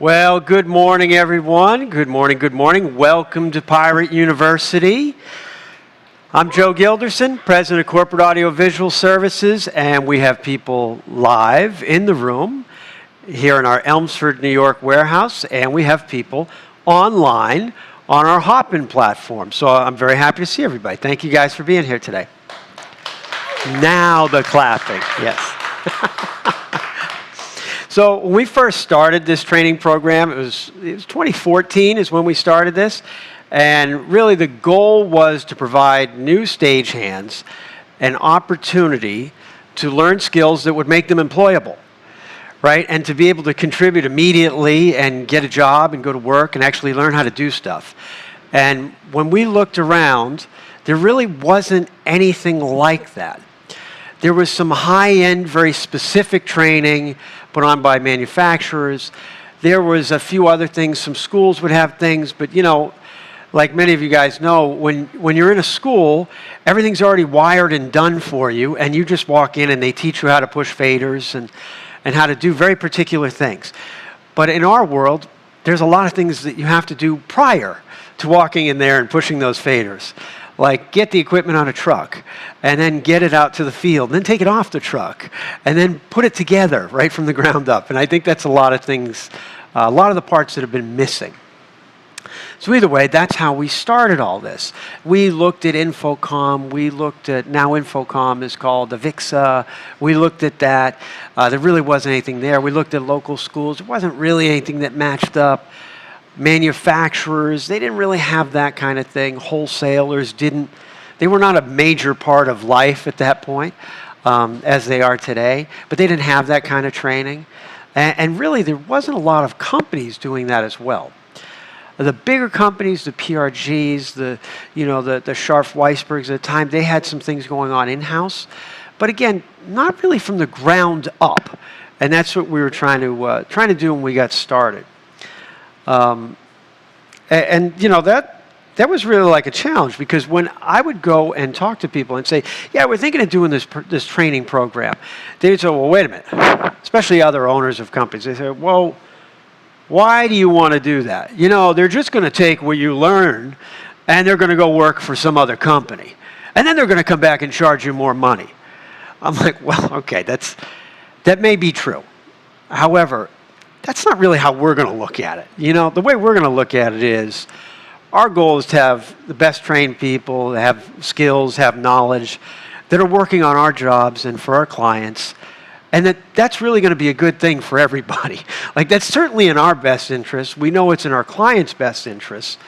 Well, good morning, everyone. Good morning, good morning. Welcome to Pirate University. I'm Joe Gilderson, President of Corporate Audiovisual Services, and we have people live in the room here in our Elmsford, New York warehouse, and we have people online on our Hopin platform. So I'm very happy to see everybody. Thank you guys for being here today. Now the clapping, yes. So when we first started this training program, it was 2014 is when we started this. And really the goal was to provide new stagehands an opportunity to learn skills that would make them employable, right? And to be able to contribute immediately and get a job and go to work and actually learn how to do stuff. And when we looked around, there really wasn't anything like that. There was some high-end, very specific training put on by manufacturers. There was a few other things. Some schools would have things, but you know, like many of you guys know, when you're in a school, everything's already wired and done for you, and you just walk in and they teach you how to push faders and how to do very particular things. But in our world, there's a lot of things that you have to do prior to walking in there and pushing those faders. Like get the equipment on a truck and then get it out to the field, and then take it off the truck and then put it together right from the ground up. And I think that's a lot of things, a lot of the parts that have been missing. So either way, that's how we started all this. We looked at Infocom. We looked at, now Infocom is called the VIXA. We looked at that. There really wasn't anything there. We looked at local schools. There wasn't really anything that matched up. Manufacturers, they didn't really have that kind of thing. Wholesalers didn't, they were not a major part of life at that point, as they are today, but they didn't have that kind of training. And really, there wasn't a lot of companies doing that as well. The bigger companies, the PRGs, the Scharf Weisbergs at the time, they had some things going on in-house, but again, not really from the ground up. And that's what we were trying to do when we got started. And you know, that was really like a challenge, because when I would go and talk to people and say, yeah, we're thinking of doing this training program, they would say, well, wait a minute, especially other owners of companies. They say, well, why do you want to do that? You know, they're just going to take what you learn and they're going to go work for some other company. And then they're going to come back and charge you more money. I'm like, well, okay, that may be true. However, that's not really how we're going to look at it. You know, the way we're going to look at it is our goal is to have the best trained people, have skills, have knowledge that are working on our jobs and for our clients. And that's really going to be a good thing for everybody. Like, that's certainly in our best interest. We know it's in our clients' best interest.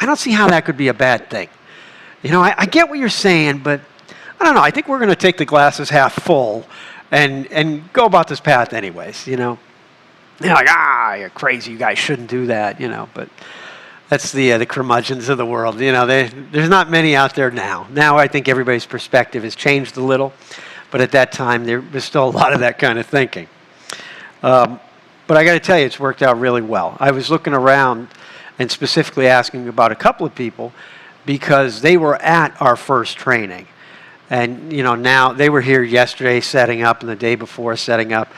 I don't see how that could be a bad thing. You know, I get what you're saying, but I don't know. I think we're going to take the glasses half full and go about this path anyways, you know. You're like, you're crazy, you guys shouldn't do that, you know, but that's the curmudgeons of the world. You know, there's not many out there now. Now I think everybody's perspective has changed a little, but at that time there was still a lot of that kind of thinking. But I got to tell you, it's worked out really well. I was looking around and specifically asking about a couple of people because they were at our first training. And, you know, now they were here yesterday setting up and the day before setting up,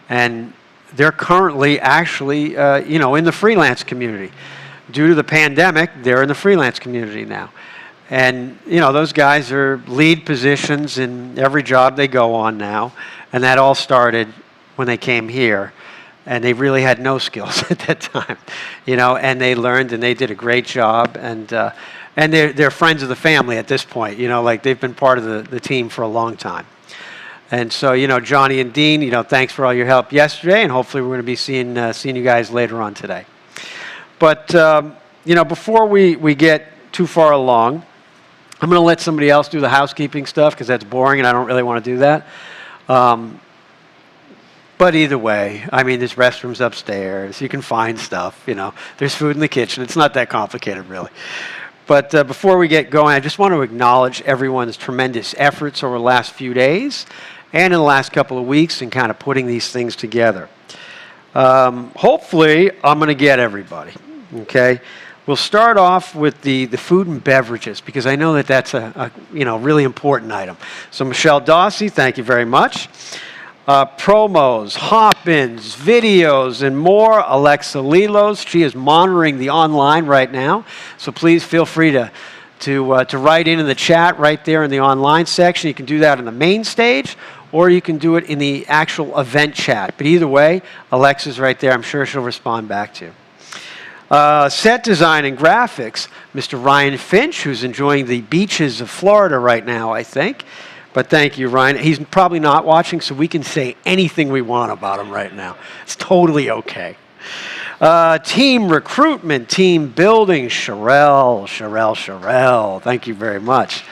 and they're currently actually, in the freelance community. Due to the pandemic, they're in the freelance community now. And, you know, those guys are lead positions in every job they go on now. And that all started when they came here. And they really had no skills at that time, you know, and they learned and they did a great job. And they're friends of the family at this point, you know, like they've been part of the team for a long time. And so, you know, Johnny and Dean, you know, thanks for all your help yesterday, and hopefully we're going to be seeing you guys later on today. But, you know, before we get too far along, I'm going to let somebody else do the housekeeping stuff because that's boring and I don't really want to do that. But either way, I mean, there's restrooms upstairs. You can find stuff, you know. There's food in the kitchen. It's not that complicated, really. But before we get going, I just want to acknowledge everyone's tremendous efforts over the last few days and in the last couple of weeks in kind of putting these things together. Hopefully, I'm going to get everybody, okay? We'll start off with the food and beverages because I know that's a really important item. So Michelle Dawsey, thank you very much. promos, hop-ins, videos, and more. Alexa Lilos, she is monitoring the online right now, so please feel free to write in the chat right there in the online section. You can do that on the main stage, or you can do it in the actual event chat. But either way, Alexa's right there. I'm sure she'll respond back to you. Set design and graphics, Mr. Ryan Finch, who's enjoying the beaches of Florida right now, I think. But thank you, Ryan. He's probably not watching, so we can say anything we want about him right now. It's totally okay. Team recruitment, team building, Sherelle. Thank you very much.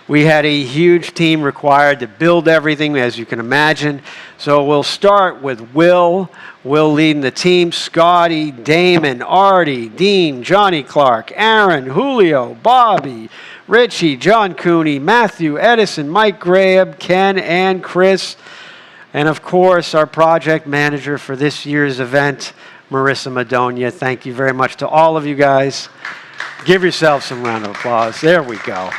We had a huge team required to build everything, as you can imagine. So we'll start with Will. Will leading the team. Scotty, Damon, Artie, Dean, Johnny Clark, Aaron, Julio, Bobby, Richie, John Cooney, Matthew, Edison, Mike Graham, Ken, and Chris. And of course, our project manager for this year's event, Marissa Madonia. Thank you very much to all of you guys. Give yourself some round of applause. There we go.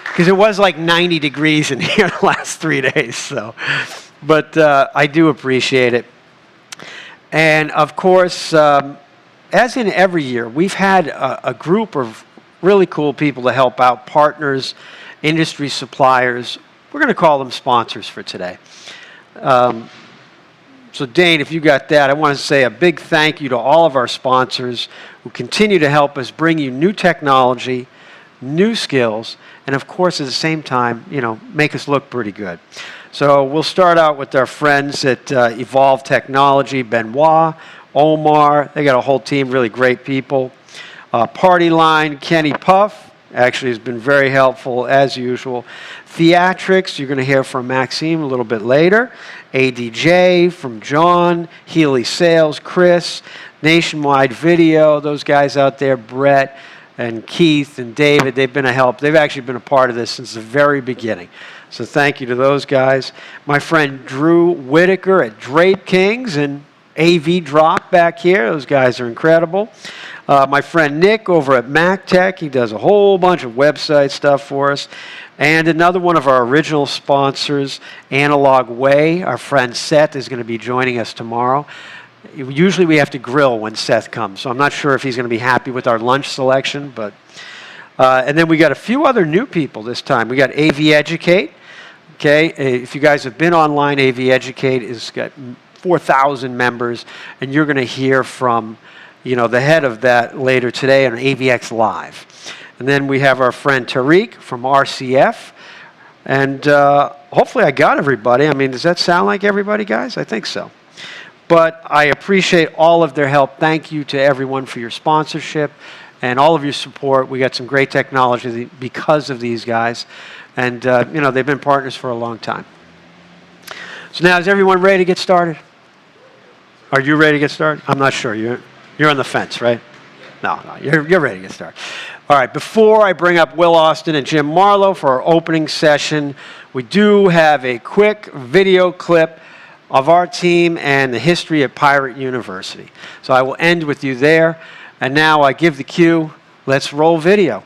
Because it was like 90 degrees in here the last 3 days. So, but I do appreciate it. And of course, as in every year, we've had a group of really cool people to help out, partners, industry suppliers. We're going to call them sponsors for today. So Dane, if you got that, I want to say a big thank you to all of our sponsors who continue to help us bring you new technology, new skills, and of course at the same time, make us look pretty good. So we'll start out with our friends at Evolve Technology, Benoit, Omar. They got a whole team, really great people. Party Line, Kenny Puff, actually has been very helpful as usual. Theatrixx, you're going to hear from Maxime a little bit later. ADJ from John, Healy Sales, Chris, Nationwide Video, those guys out there, Brett and Keith and David, they've been a help. They've actually been a part of this since the very beginning. So thank you to those guys. My friend Drew Whitaker at Drape Kings and AV Drop back here. Those guys are incredible. My friend Nick over at MacTech. He does a whole bunch of website stuff for us. And another one of our original sponsors, Analog Way. Our friend Seth is going to be joining us tomorrow. Usually we have to grill when Seth comes, so I'm not sure if he's going to be happy with our lunch selection. But and then we got a few other new people this time. We got AV Educate. Okay, if you guys have been online, AV Educate has got 4,000 members, and you're going to hear from the head of that later today on AVX Live. And then we have our friend Tariq from RCF. And hopefully I got everybody. I mean, does that sound like everybody, guys? I think so. But I appreciate all of their help. Thank you to everyone for your sponsorship and all of your support. We got some great technology because of these guys. And, they've been partners for a long time. So now, is everyone ready to get started? Are you ready to get started? I'm not sure. You're on the fence, right? No, you're ready to get started. All right, before I bring up Will Austin and Jim Marlowe for our opening session, we do have a quick video clip of our team and the history of Pirate University. So I will end with you there. And now I give the cue. Let's roll video.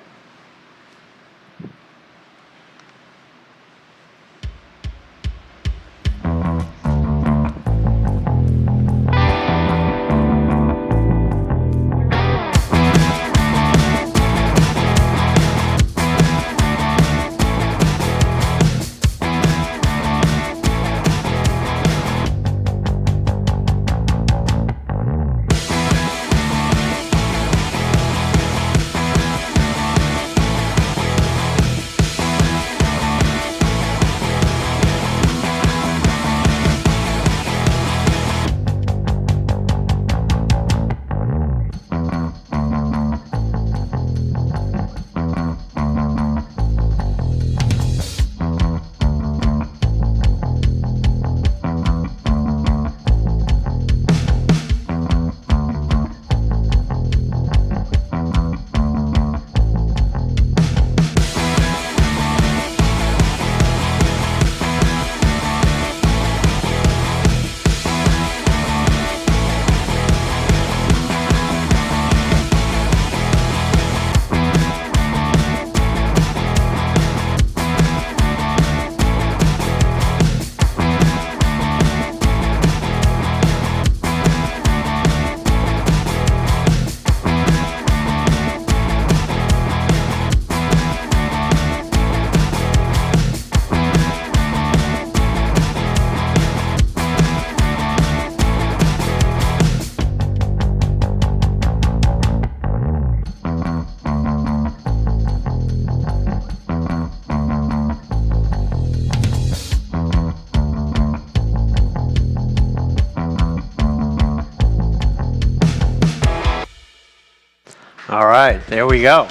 All right, there we go.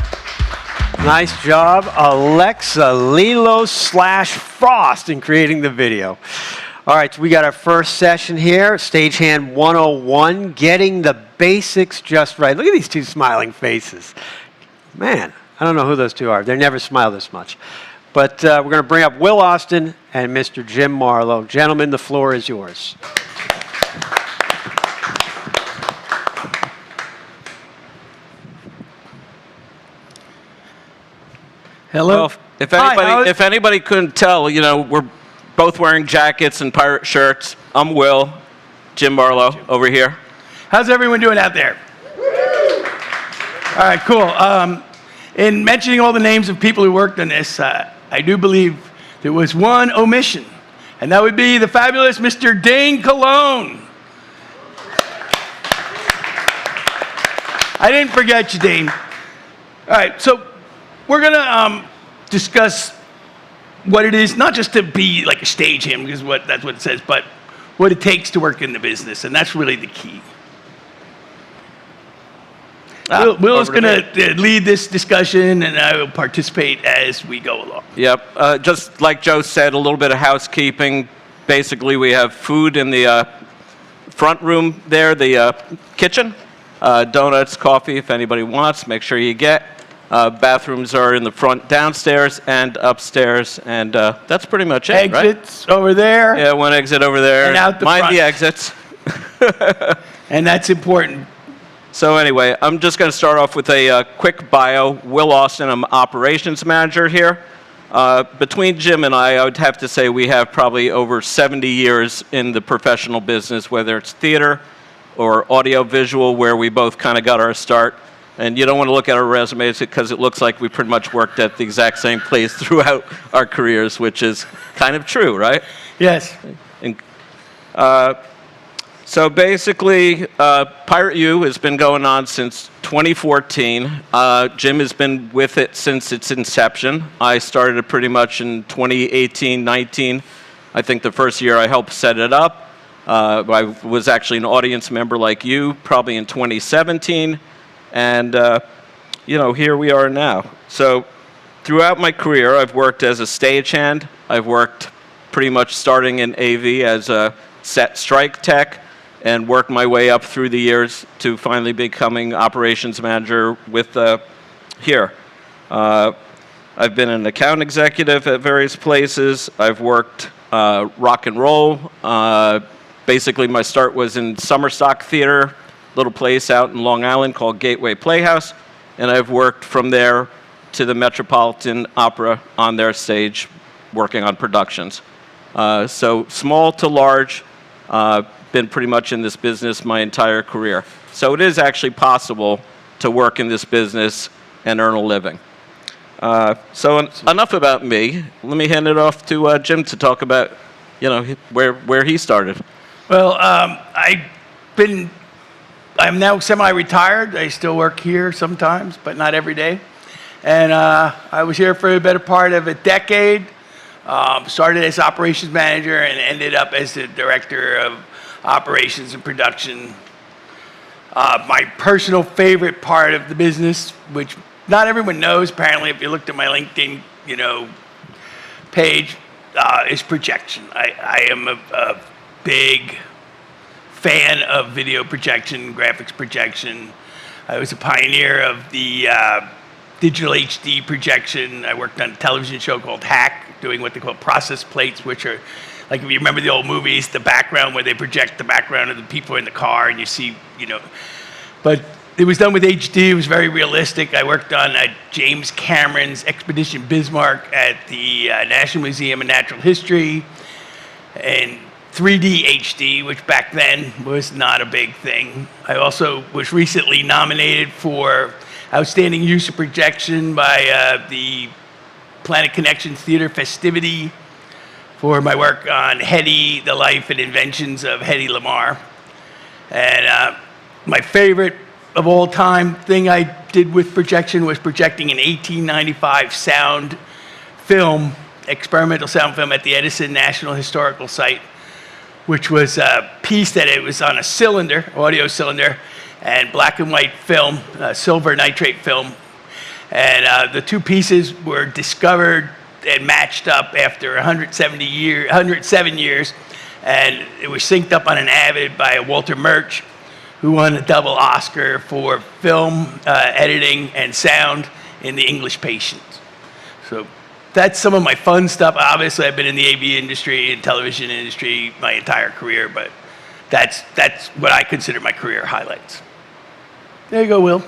Nice job, Alexa Lilo/Frost in creating the video. All right, so we got our first session here, Stagehand 101, getting the basics just right. Look at these two smiling faces. Man, I don't know who those two are. They never smile this much. But we're going to bring up Will Austin and Mr. Jim Marlowe. Gentlemen, the floor is yours. Hello. Well, if anybody couldn't tell, you know, we're both wearing jackets and pirate shirts. I'm Will, Jim Marlowe over here. How's everyone doing out there? All right, cool. In mentioning all the names of people who worked on this, I do believe there was one omission, and that would be the fabulous Mr. Dane Cologne. I didn't forget you, Dane. All right, so we're going to discuss what it is, not just to be like a stagehand, because that's what it says, but what it takes to work in the business, and that's really the key. Will is going to lead this discussion, and I will participate as we go along. Yep. Just like Joe said, a little bit of housekeeping. Basically, we have food in the front room there, the kitchen. Donuts, coffee, if anybody wants, make sure you get. Bathrooms are in the front downstairs and upstairs, and that's pretty much it, Exits over there. Yeah, one exit over there. And out the Mind front. the exits. And that's important. So anyway, I'm just going to start off with a quick bio. Will Austin, I'm operations manager here. Between Jim and I would have to say we have probably over 70 years in the professional business, whether it's theater or audio-visual, where we both kind of got our start. And you don't want to look at our resumes because it looks like we pretty much worked at the exact same place throughout our careers, which is kind of true, right? Yes. And, so basically, Pirate U has been going on since 2014. Jim has been with it since its inception. I started it pretty much in 2018, 19. I think the first year I helped set it up. I was actually an audience member like you, probably in 2017. And, you know, here we are now. So throughout my career, I've worked as a stagehand. I've worked pretty much starting in AV as a set strike tech and worked my way up through the years to finally becoming operations manager with here. I've been an account executive at various places. I've worked rock and roll. Basically, my start was in Summer Stock Theater, little place out in Long Island called Gateway Playhouse, and I've worked from there to the Metropolitan Opera on their stage, working on productions. So small to large, been pretty much in this business my entire career. So it is actually possible to work in this business and earn a living. So enough about me. Let me hand it off to Jim to talk about, you know, where he started. Well, I'm now semi-retired. I still work here sometimes, but not every day. And I was here for a better part of a decade. Started as operations manager and ended up as the director of operations and production. My personal favorite part of the business, which not everyone knows, apparently, if you looked at my LinkedIn, you know, page, is projection. I am a big fan of video projection, graphics projection. I was a pioneer of the digital HD projection. I worked on a television show called Hack, doing what they call process plates, which are, like if you remember the old movies, the background where they project the background of the people in the car and you see, you know. But it was done with HD. It was very realistic. I worked on James Cameron's Expedition Bismarck at the National Museum of Natural History, and 3D HD, which back then was not a big thing. I also was recently nominated for Outstanding Use of Projection by the Planet Connections Theater Festivity for my work on Hedy, the life and inventions of Hedy Lamarr. And my favorite of all time thing I did with projection was projecting an 1895 sound film, experimental sound film at the Edison National Historical Site, which was a piece that it was on a cylinder, audio cylinder, and black and white film, silver nitrate film. And the two pieces were discovered and matched up after 107 years. And it was synced up on an Avid by Walter Murch, who won a double Oscar for film editing and sound in The English Patient. So that's some of my fun stuff. Obviously, I've been in the AV industry and television industry my entire career, but that's what I consider my career highlights. There you go, Will.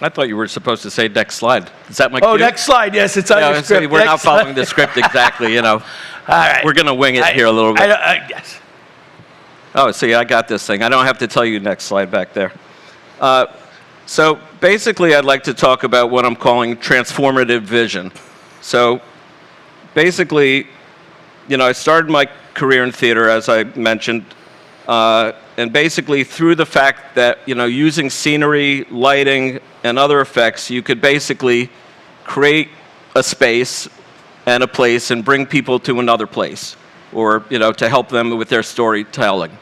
I thought you were supposed to say next slide. Is that my Oh, cue? next slide. Yes, it's on your So script. we're not Next following slide. the script exactly, you know. All right. We're going to wing it here a little bit. Yes. Oh, see, I got this thing. I don't have to tell you next slide back there. So basically, I'd like to talk about what I'm calling transformative vision. So basically, you know, I started my career in theater, as I mentioned, and basically through the fact that, you know, using scenery, lighting, and other effects, you could basically create a space and a place and bring people to another place, or, you know, to help them with their storytelling.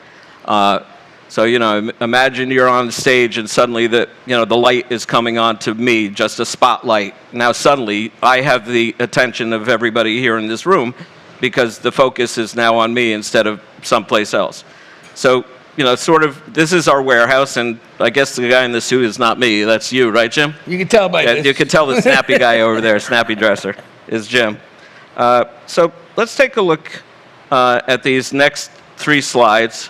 So, you know, imagine you're on the stage and suddenly the light is coming on to me, just a spotlight. Now suddenly I have the attention of everybody here in this room because the focus is now on me instead of someplace else. So, you know, sort of, this is our warehouse, and I guess the guy in the suit is not me. That's you, right, Jim? You can tell by Yeah, this. you can tell the snappy guy over there, snappy dresser, is Jim. So let's take a look at these next 3 slides.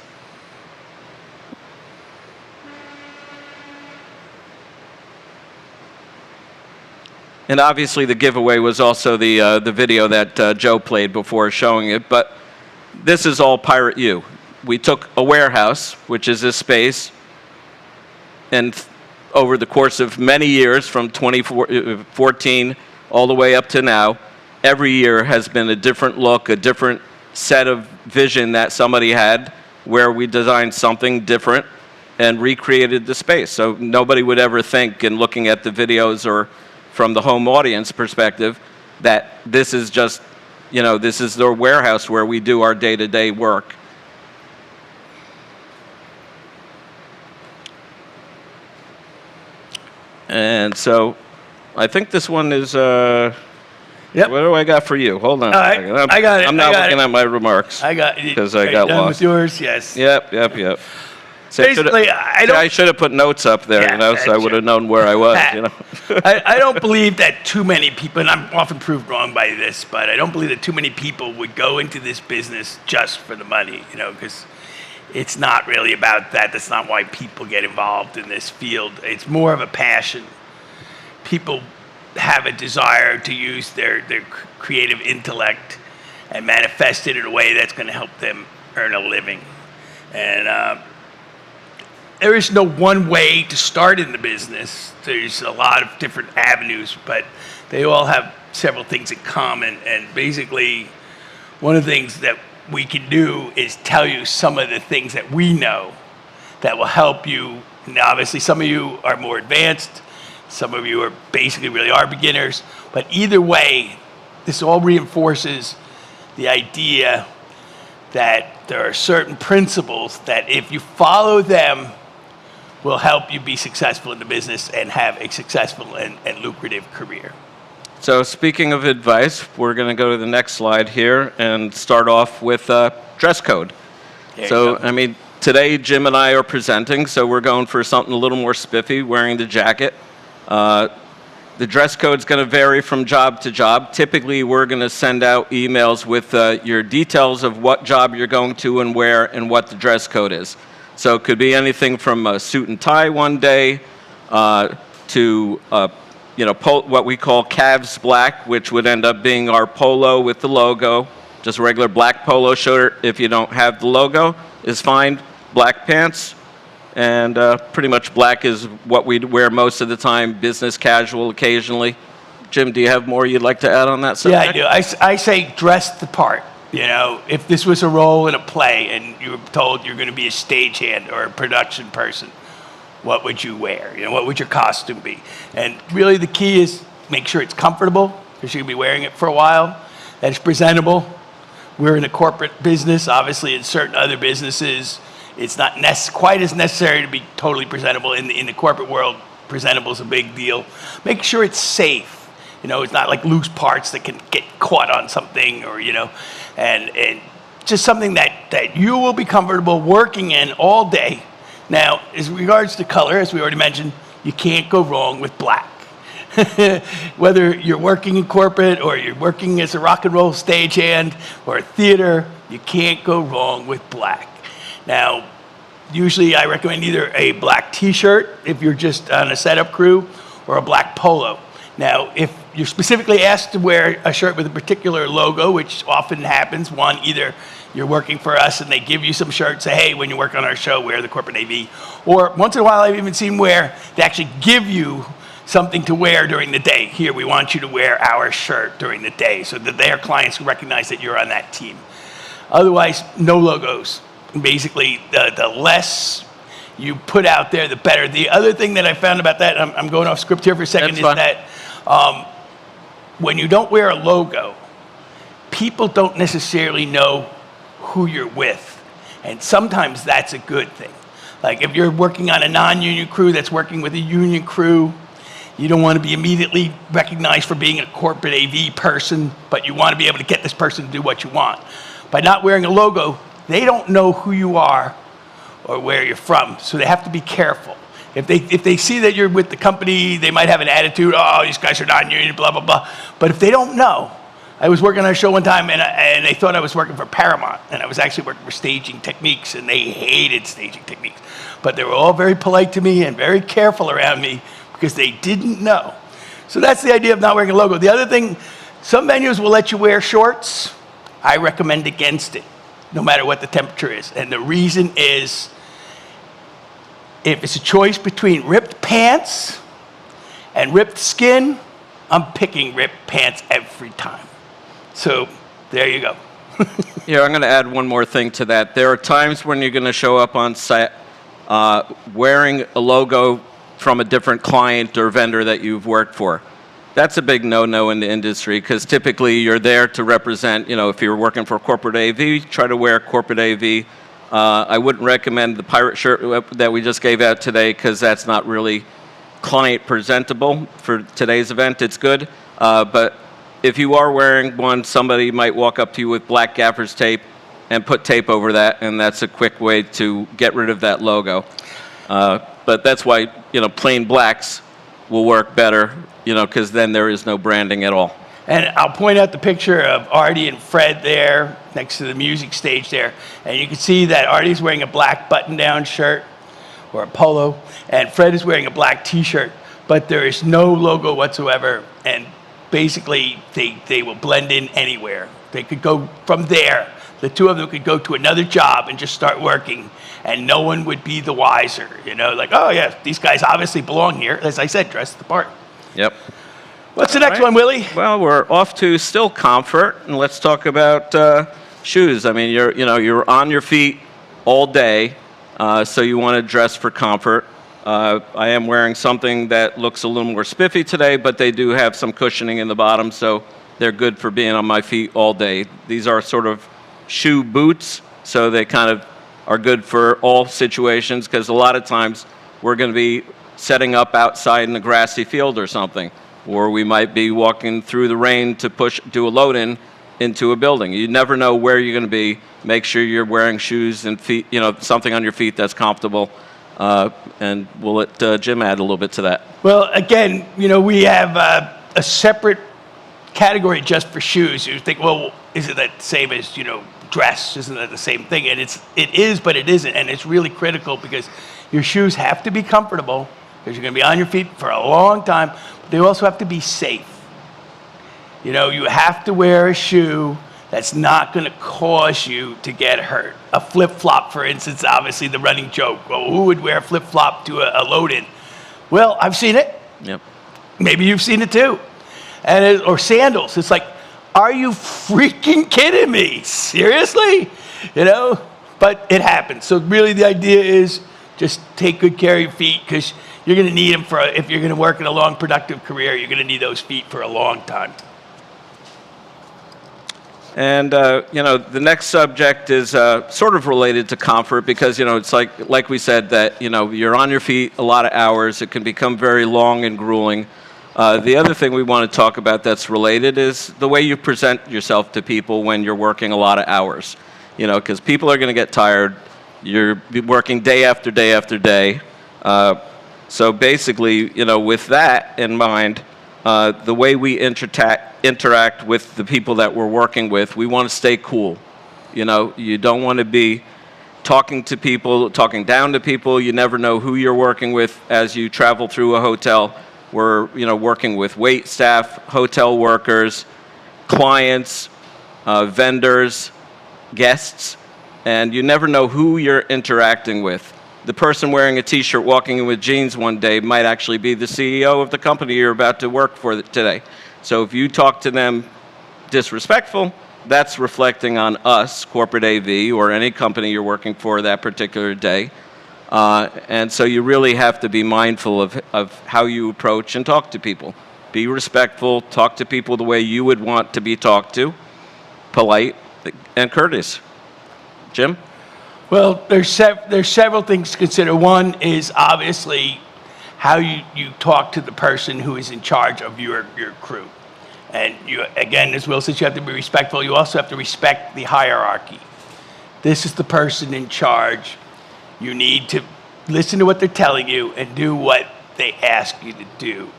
And obviously the giveaway was also the video that Joe played before showing it, but this is all Pirate U. We took a warehouse, which is this space, and over the course of many years, from 2014 all the way up to now, every year has been a different look, a different set of vision that somebody had, where we designed something different and recreated the space. So nobody would ever think, in looking at the videos or from the home audience perspective, that this is just, you know, this is the warehouse where we do our day-to-day work. And so I think this one is, Yep. what do I got for you? Hold on. All right. a second. I got it. I'm not I got looking it. at my remarks. I got it. Because I Are got you done lost. with yours? Yes. Yep. So Basically, I should have put notes up there, Yeah, you know, so I sure. would have known where I was, you know. I don't believe that too many people, and I'm often proved wrong by this, but I don't believe that too many people would go into this business just for the money, you know, because it's not really about that. That's not why people get involved in this field. It's more of a passion. People have a desire to use their creative intellect and manifest it in a way that's going to help them earn a living. And there is no one way to start in the business. There's a lot of different avenues, but they all have several things in common. And basically, one of the things that we can do is tell you some of the things that we know that will help you. Now, obviously, some of you are more advanced. Some of you are basically really are beginners. But either way, this all reinforces the idea that there are certain principles that if you follow them, will help you be successful in the business and have a successful and lucrative career. So speaking of advice, we're going to go to the next slide here and start off with dress code. There you So, go. I mean, today Jim and I are presenting, so we're going for something a little more spiffy, wearing the jacket. The dress code's going to vary from job to job. Typically, we're going to send out emails with your details of what job you're going to and where and what the dress code is. So it could be anything from a suit and tie one day to what we call Cavs black, which would end up being our polo with the logo. Just a regular black polo shirt. If you don't have the logo, is fine. Black pants, and pretty much black is what we wear most of the time. Business casual occasionally. Jim, do you have more you'd like to add on that subject? Yeah, I do. I say dress the part. You know, if this was a role in a play and you were told you're going to be a stagehand or a production person, what would you wear? You know, what would your costume be? And really the key is make sure it's comfortable, because you're going to be wearing it for a while, that it's presentable. We're in a corporate business. Obviously, in certain other businesses, It's not quite as necessary to be totally presentable. In the corporate world, presentable is a big deal. Make sure it's safe. You know, it's not like loose parts that can get caught on something, or, you know, and just something that you will be comfortable working in all day. Now, as regards to color, as we already mentioned, you can't go wrong with black. Whether you're working in corporate or you're working as a rock and roll stagehand or a theater, you can't go wrong with black. Now, usually I recommend either a black t-shirt if you're just on a setup crew, or a black polo. Now, if you're specifically asked to wear a shirt with a particular logo, which often happens, one, either you're working for us and they give you some shirts, say, hey, when you work on our show, wear the corporate AV. Or once in a while, I've even seen where they actually give you something to wear during the day. Here, we want you to wear our shirt during the day, so that their clients recognize that you're on that team. Otherwise, no logos. Basically, the less you put out there, the better. The other thing that I found about that, I'm going off script here for a second, is that when you don't wear a logo, people don't necessarily know who you're with. And sometimes that's a good thing. Like if you're working on a non-union crew that's working with a union crew, you don't want to be immediately recognized for being a corporate AV person, but you want to be able to get this person to do what you want. By not wearing a logo, they don't know who you are or where you're from, so they have to be careful. If they see that you're with the company, they might have an attitude, oh, these guys are non-union, blah, blah, blah. But if they don't know, I was working on a show one time, and they thought I was working for Paramount, and I was actually working for Staging Techniques, and they hated Staging Techniques. But they were all very polite to me and very careful around me, because they didn't know. So that's the idea of not wearing a logo. The other thing, some venues will let you wear shorts. I recommend against it, no matter what the temperature is. And the reason is, if it's a choice between ripped pants and ripped skin, I'm picking ripped pants every time. So there you go. Yeah, I'm going to add one more thing to that. There are times when you're going to show up on set wearing a logo from a different client or vendor that you've worked for. That's a big no-no in the industry, because typically you're there to represent, you know, if you're working for corporate AV, try to wear corporate AV. I wouldn't recommend the pirate shirt that we just gave out today, because that's not really client presentable for today's event. It's good, but if you are wearing one, somebody might walk up to you with black gaffer's tape and put tape over that, and that's a quick way to get rid of that logo. But that's why, you know, plain blacks will work better, you know, because then there is no branding at all. And I'll point out the picture of Artie and Fred there next to the music stage there. And you can see that Artie's wearing a black button-down shirt or a polo, and Fred is wearing a black t-shirt, but there is no logo whatsoever. And basically, they will blend in anywhere. They could go from there. The two of them could go to another job and just start working, and no one would be the wiser. You know, like, oh yeah, these guys obviously belong here. As I said, dress the part. Yep. What's the next one, Willie? Well, we're off to still comfort, and let's talk about shoes. I mean, you're on your feet all day, so you want to dress for comfort. I am wearing something that looks a little more spiffy today, but they do have some cushioning in the bottom, so they're good for being on my feet all day. These are sort of shoe boots, so they kind of are good for all situations, because a lot of times we're going to be setting up outside in a grassy field or something, or we might be walking through the rain to do a load-in into a building. You never know where you're going to be. Make sure you're wearing shoes and feet, you know, something on your feet that's comfortable. And we'll let Jim add a little bit to that. Well, again, you know, we have a separate category just for shoes. You think, well, isn't that the same as, you know, dress? Isn't that the same thing? And it is, but it isn't. And it's really critical, because your shoes have to be comfortable, because you're going to be on your feet for a long time. But they also have to be safe. You know, you have to wear a shoe that's not going to cause you to get hurt. A flip-flop, for instance, obviously the running joke. Well, who would wear a flip-flop to a load-in? Well, I've seen it. Yep. Maybe you've seen it too. Or sandals. It's like, are you freaking kidding me? Seriously? You know? But it happens. So really the idea is just take good care of your feet, because you're going to need them if you're going to work in a long, productive career, you're going to need those feet for a long time. And, the next subject is sort of related to comfort because, it's like we said that, you're on your feet a lot of hours. It can become very long and grueling. The other thing we want to talk about that's related is the way you present yourself to people when you're working a lot of hours. Because people are going to get tired. You're working day after day after day. So basically, with that in mind, the way we interact with the people that we're working with, we want to stay cool. You don't want to be talking to people, talking down to people. You never know who you're working with as you travel through a hotel. We're, working with wait staff, hotel workers, clients, vendors, guests, and you never know who you're interacting with. The person wearing a T-shirt walking in with jeans one day might actually be the CEO of the company you're about to work for today. So if you talk to them disrespectful, that's reflecting on us, corporate AV, or any company you're working for that particular day. And so you really have to be mindful of how you approach and talk to people. Be respectful, talk to people the way you would want to be talked to, polite and courteous. Jim? Well, there's several things to consider. One is obviously how you talk to the person who is in charge of your crew. And you, again, as Will says, you have to be respectful. You also have to respect the hierarchy. This is the person in charge. You need to listen to what they're telling you and do what they ask you to do,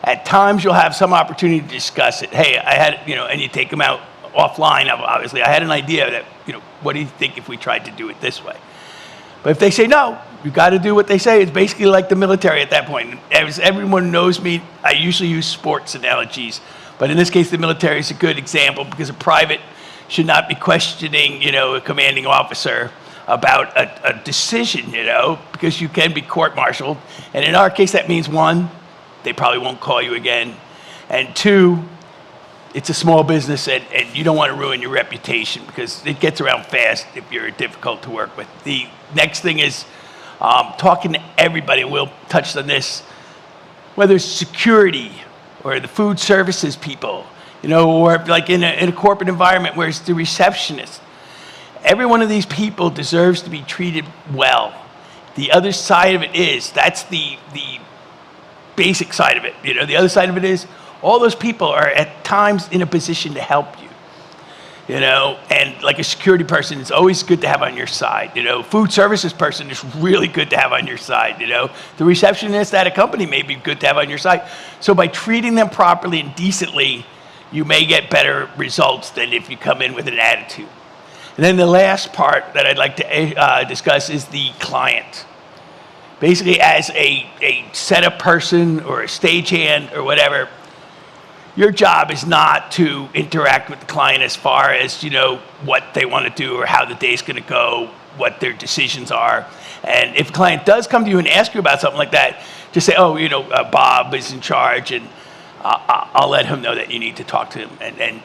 At times you'll have some opportunity to discuss it. Hey, I had, and you take them out offline, obviously. I had an idea that, what do you think if we tried to do it this way? But if they say no, you got to do what they say. It's basically like the military at that point. As everyone knows me, I usually use sports analogies. But in this case, the military is a good example because a private should not be questioning, a commanding officer about a decision, because you can be court-martialed. And in our case, that means one, they probably won't call you again. And two, it's a small business and you don't want to ruin your reputation because it gets around fast if you're difficult to work with. The next thing is talking to everybody. Will touched on this, whether it's security or the food services people, or like in a corporate environment where it's the receptionist. Every one of these people deserves to be treated well. The other side of it is, that's the basic side of it. The other side of it is, all those people are at times in a position to help you. And like a security person, it's always good to have on your side. Food services person is really good to have on your side. The receptionist at a company may be good to have on your side. So by treating them properly and decently, you may get better results than if you come in with an attitude. And then the last part that I'd like to discuss is the client. Basically, as a setup person or a stagehand or whatever, your job is not to interact with the client as far as, what they want to do or how the day's going to go, what their decisions are. And if a client does come to you and ask you about something like that, just say, Bob is in charge, and I'll let him know that you need to talk to him and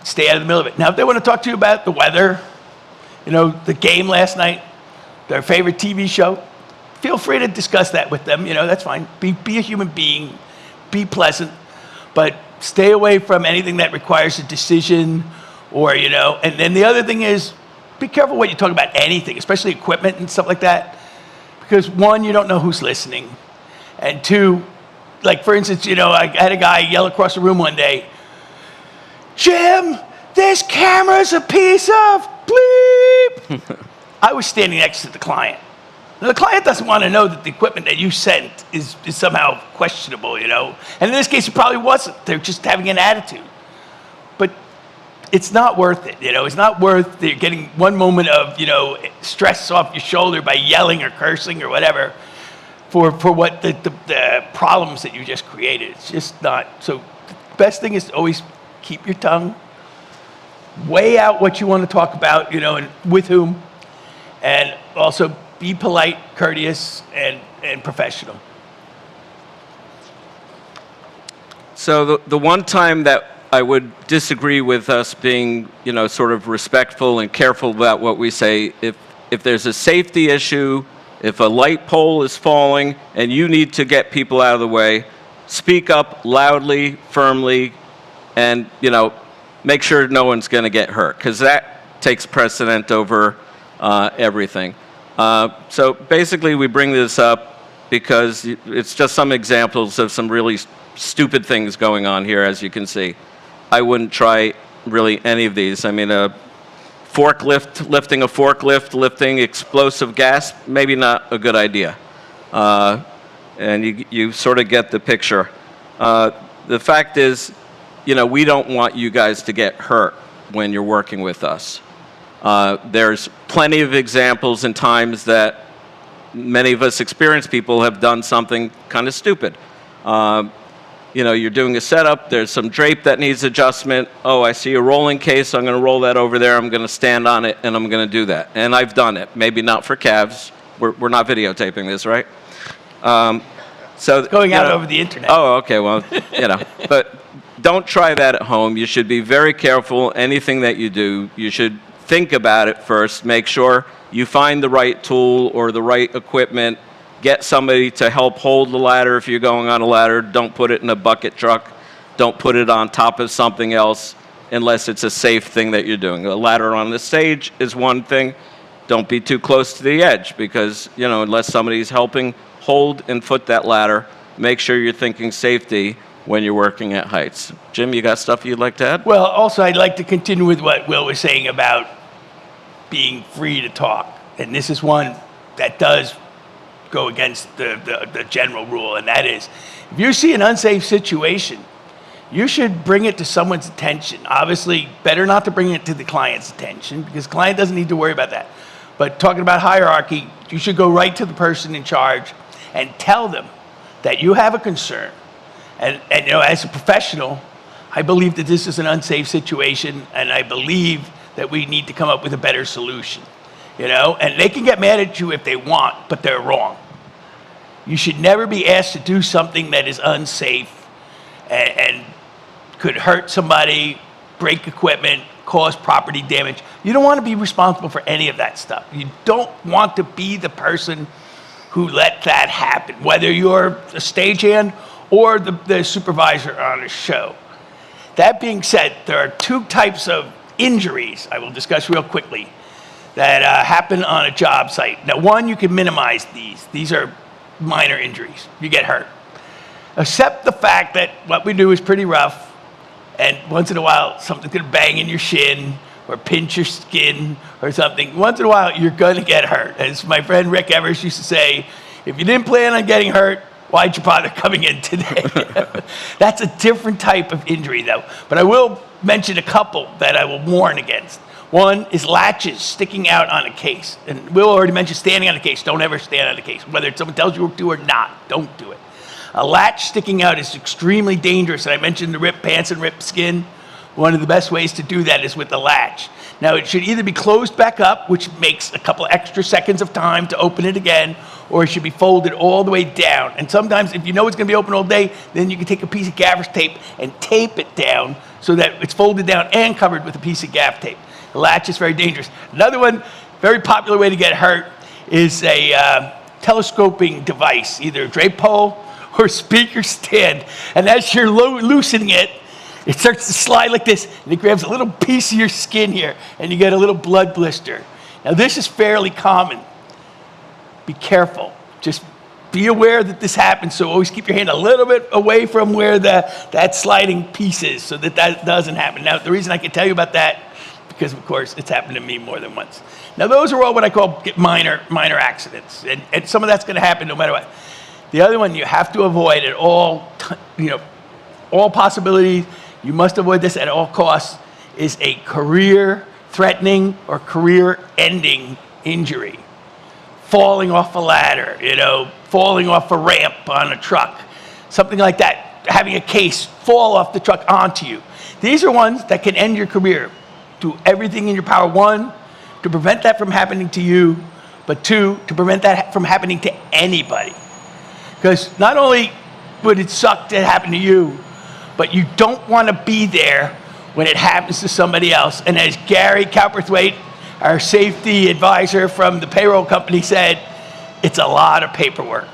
stay out of the middle of it. Now, if they want to talk to you about the weather, the game last night, their favorite TV show, feel free to discuss that with them. That's fine. Be a human being. Be pleasant. But stay away from anything that requires a decision or, And then the other thing is, be careful what you talk about anything, especially equipment and stuff like that. Because one, you don't know who's listening. And two, like for instance, I had a guy yell across the room one day, Jim, this camera's a piece of bleep. I was standing next to the client. Now, the client doesn't want to know that the equipment that you sent is somehow questionable, And in this case, it probably wasn't. They're just having an attitude. But it's not worth it, It's not worth getting one moment of, stress off your shoulder by yelling or cursing or whatever for what the problems that you just created. It's just not. So the best thing is to always keep your tongue, weigh out what you want to talk about, and with whom, and also be polite, courteous, and professional. So the one time that I would disagree with us being, sort of respectful and careful about what we say, if there's a safety issue, if a light pole is falling and you need to get people out of the way, speak up loudly, firmly, and, make sure no one's going to get hurt, because that takes precedent over everything. So basically, we bring this up because it's just some examples of some really stupid things going on here, as you can see. I wouldn't try really any of these. I mean, lifting a forklift, lifting explosive gas, maybe not a good idea. And you sort of get the picture. The fact is, we don't want you guys to get hurt when you're working with us. There's plenty of examples and times that many of us experienced people have done something kind of stupid. You're doing a setup, there's some drape that needs adjustment. Oh, I see a rolling case, I'm going to roll that over there, I'm going to stand on it, and I'm going to do that. And I've done it. Maybe not for calves. We're not videotaping this, right? So it's going out over the internet. Oh, okay, well, But don't try that at home. You should be very careful. Anything that you do, you should think about it first. Make sure you find the right tool or the right equipment. Get somebody to help hold the ladder if you're going on a ladder. Don't put it in a bucket truck. Don't put it on top of something else unless it's a safe thing that you're doing. A ladder on the stage is one thing. Don't be too close to the edge because, unless somebody's helping hold and foot that ladder, make sure you're thinking safety when you're working at heights. Jim, you got stuff you'd like to add? Well, also, I'd like to continue with what Will was saying about being free to talk. And this is one that does go against the general rule, and that is, if you see an unsafe situation, you should bring it to someone's attention. Obviously, better not to bring it to the client's attention, because the client doesn't need to worry about that. But talking about hierarchy, you should go right to the person in charge and tell them that you have a concern. And as a professional, I believe that this is an unsafe situation, and I believe that we need to come up with a better solution. And they can get mad at you if they want, but they're wrong. You should never be asked to do something that is unsafe and could hurt somebody, break equipment, cause property damage. You don't want to be responsible for any of that stuff. You don't want to be the person who let that happen, whether you're a stagehand or the supervisor on a show. That being said, there are two types of injuries I will discuss real quickly that happen on a job site. Now, one, you can minimize these. These are minor injuries. You get hurt. Accept the fact that what we do is pretty rough, and once in a while, something's going to bang in your shin or pinch your skin or something. Once in a while, you're going to get hurt. As my friend Rick Evers used to say, if you didn't plan on getting hurt, why'd you bother coming in today? That's a different type of injury, though. But I will mention a couple that I will warn against. One is latches sticking out on a case. And Will already mentioned standing on a case. Don't ever stand on a case. Whether someone tells you to or not, don't do it. A latch sticking out is extremely dangerous. And I mentioned the ripped pants and ripped skin. One of the best ways to do that is with the latch. Now, it should either be closed back up, which makes a couple extra seconds of time to open it again, or it should be folded all the way down. And sometimes, if you know it's going to be open all day, then you can take a piece of gaffer's tape and tape it down so that it's folded down and covered with a piece of gaff tape. The latch is very dangerous. Another one, very popular way to get hurt, is a telescoping device, either a drape pole or speaker stand. And as you're loosening it, it starts to slide like this, and it grabs a little piece of your skin here, and you get a little blood blister. Now, this is fairly common. Be careful. Just be aware that this happens, so always keep your hand a little bit away from where that sliding piece is so that doesn't happen. Now, the reason I can tell you about that, because, of course, it's happened to me more than once. Now, those are all what I call minor accidents, and some of that's going to happen no matter what. The other one you have to avoid at all possibilities, you must avoid this at all costs, is a career-threatening or career-ending injury. Falling off a ladder, falling off a ramp on a truck, something like that, having a case fall off the truck onto you. These are ones that can end your career. Do everything in your power, one, to prevent that from happening to you, but two, to prevent that from happening to anybody. Because not only would it suck to happen to you, but you don't want to be there when it happens to somebody else. And as Gary Cowperthwaite, our safety advisor from the payroll company, said, it's a lot of paperwork.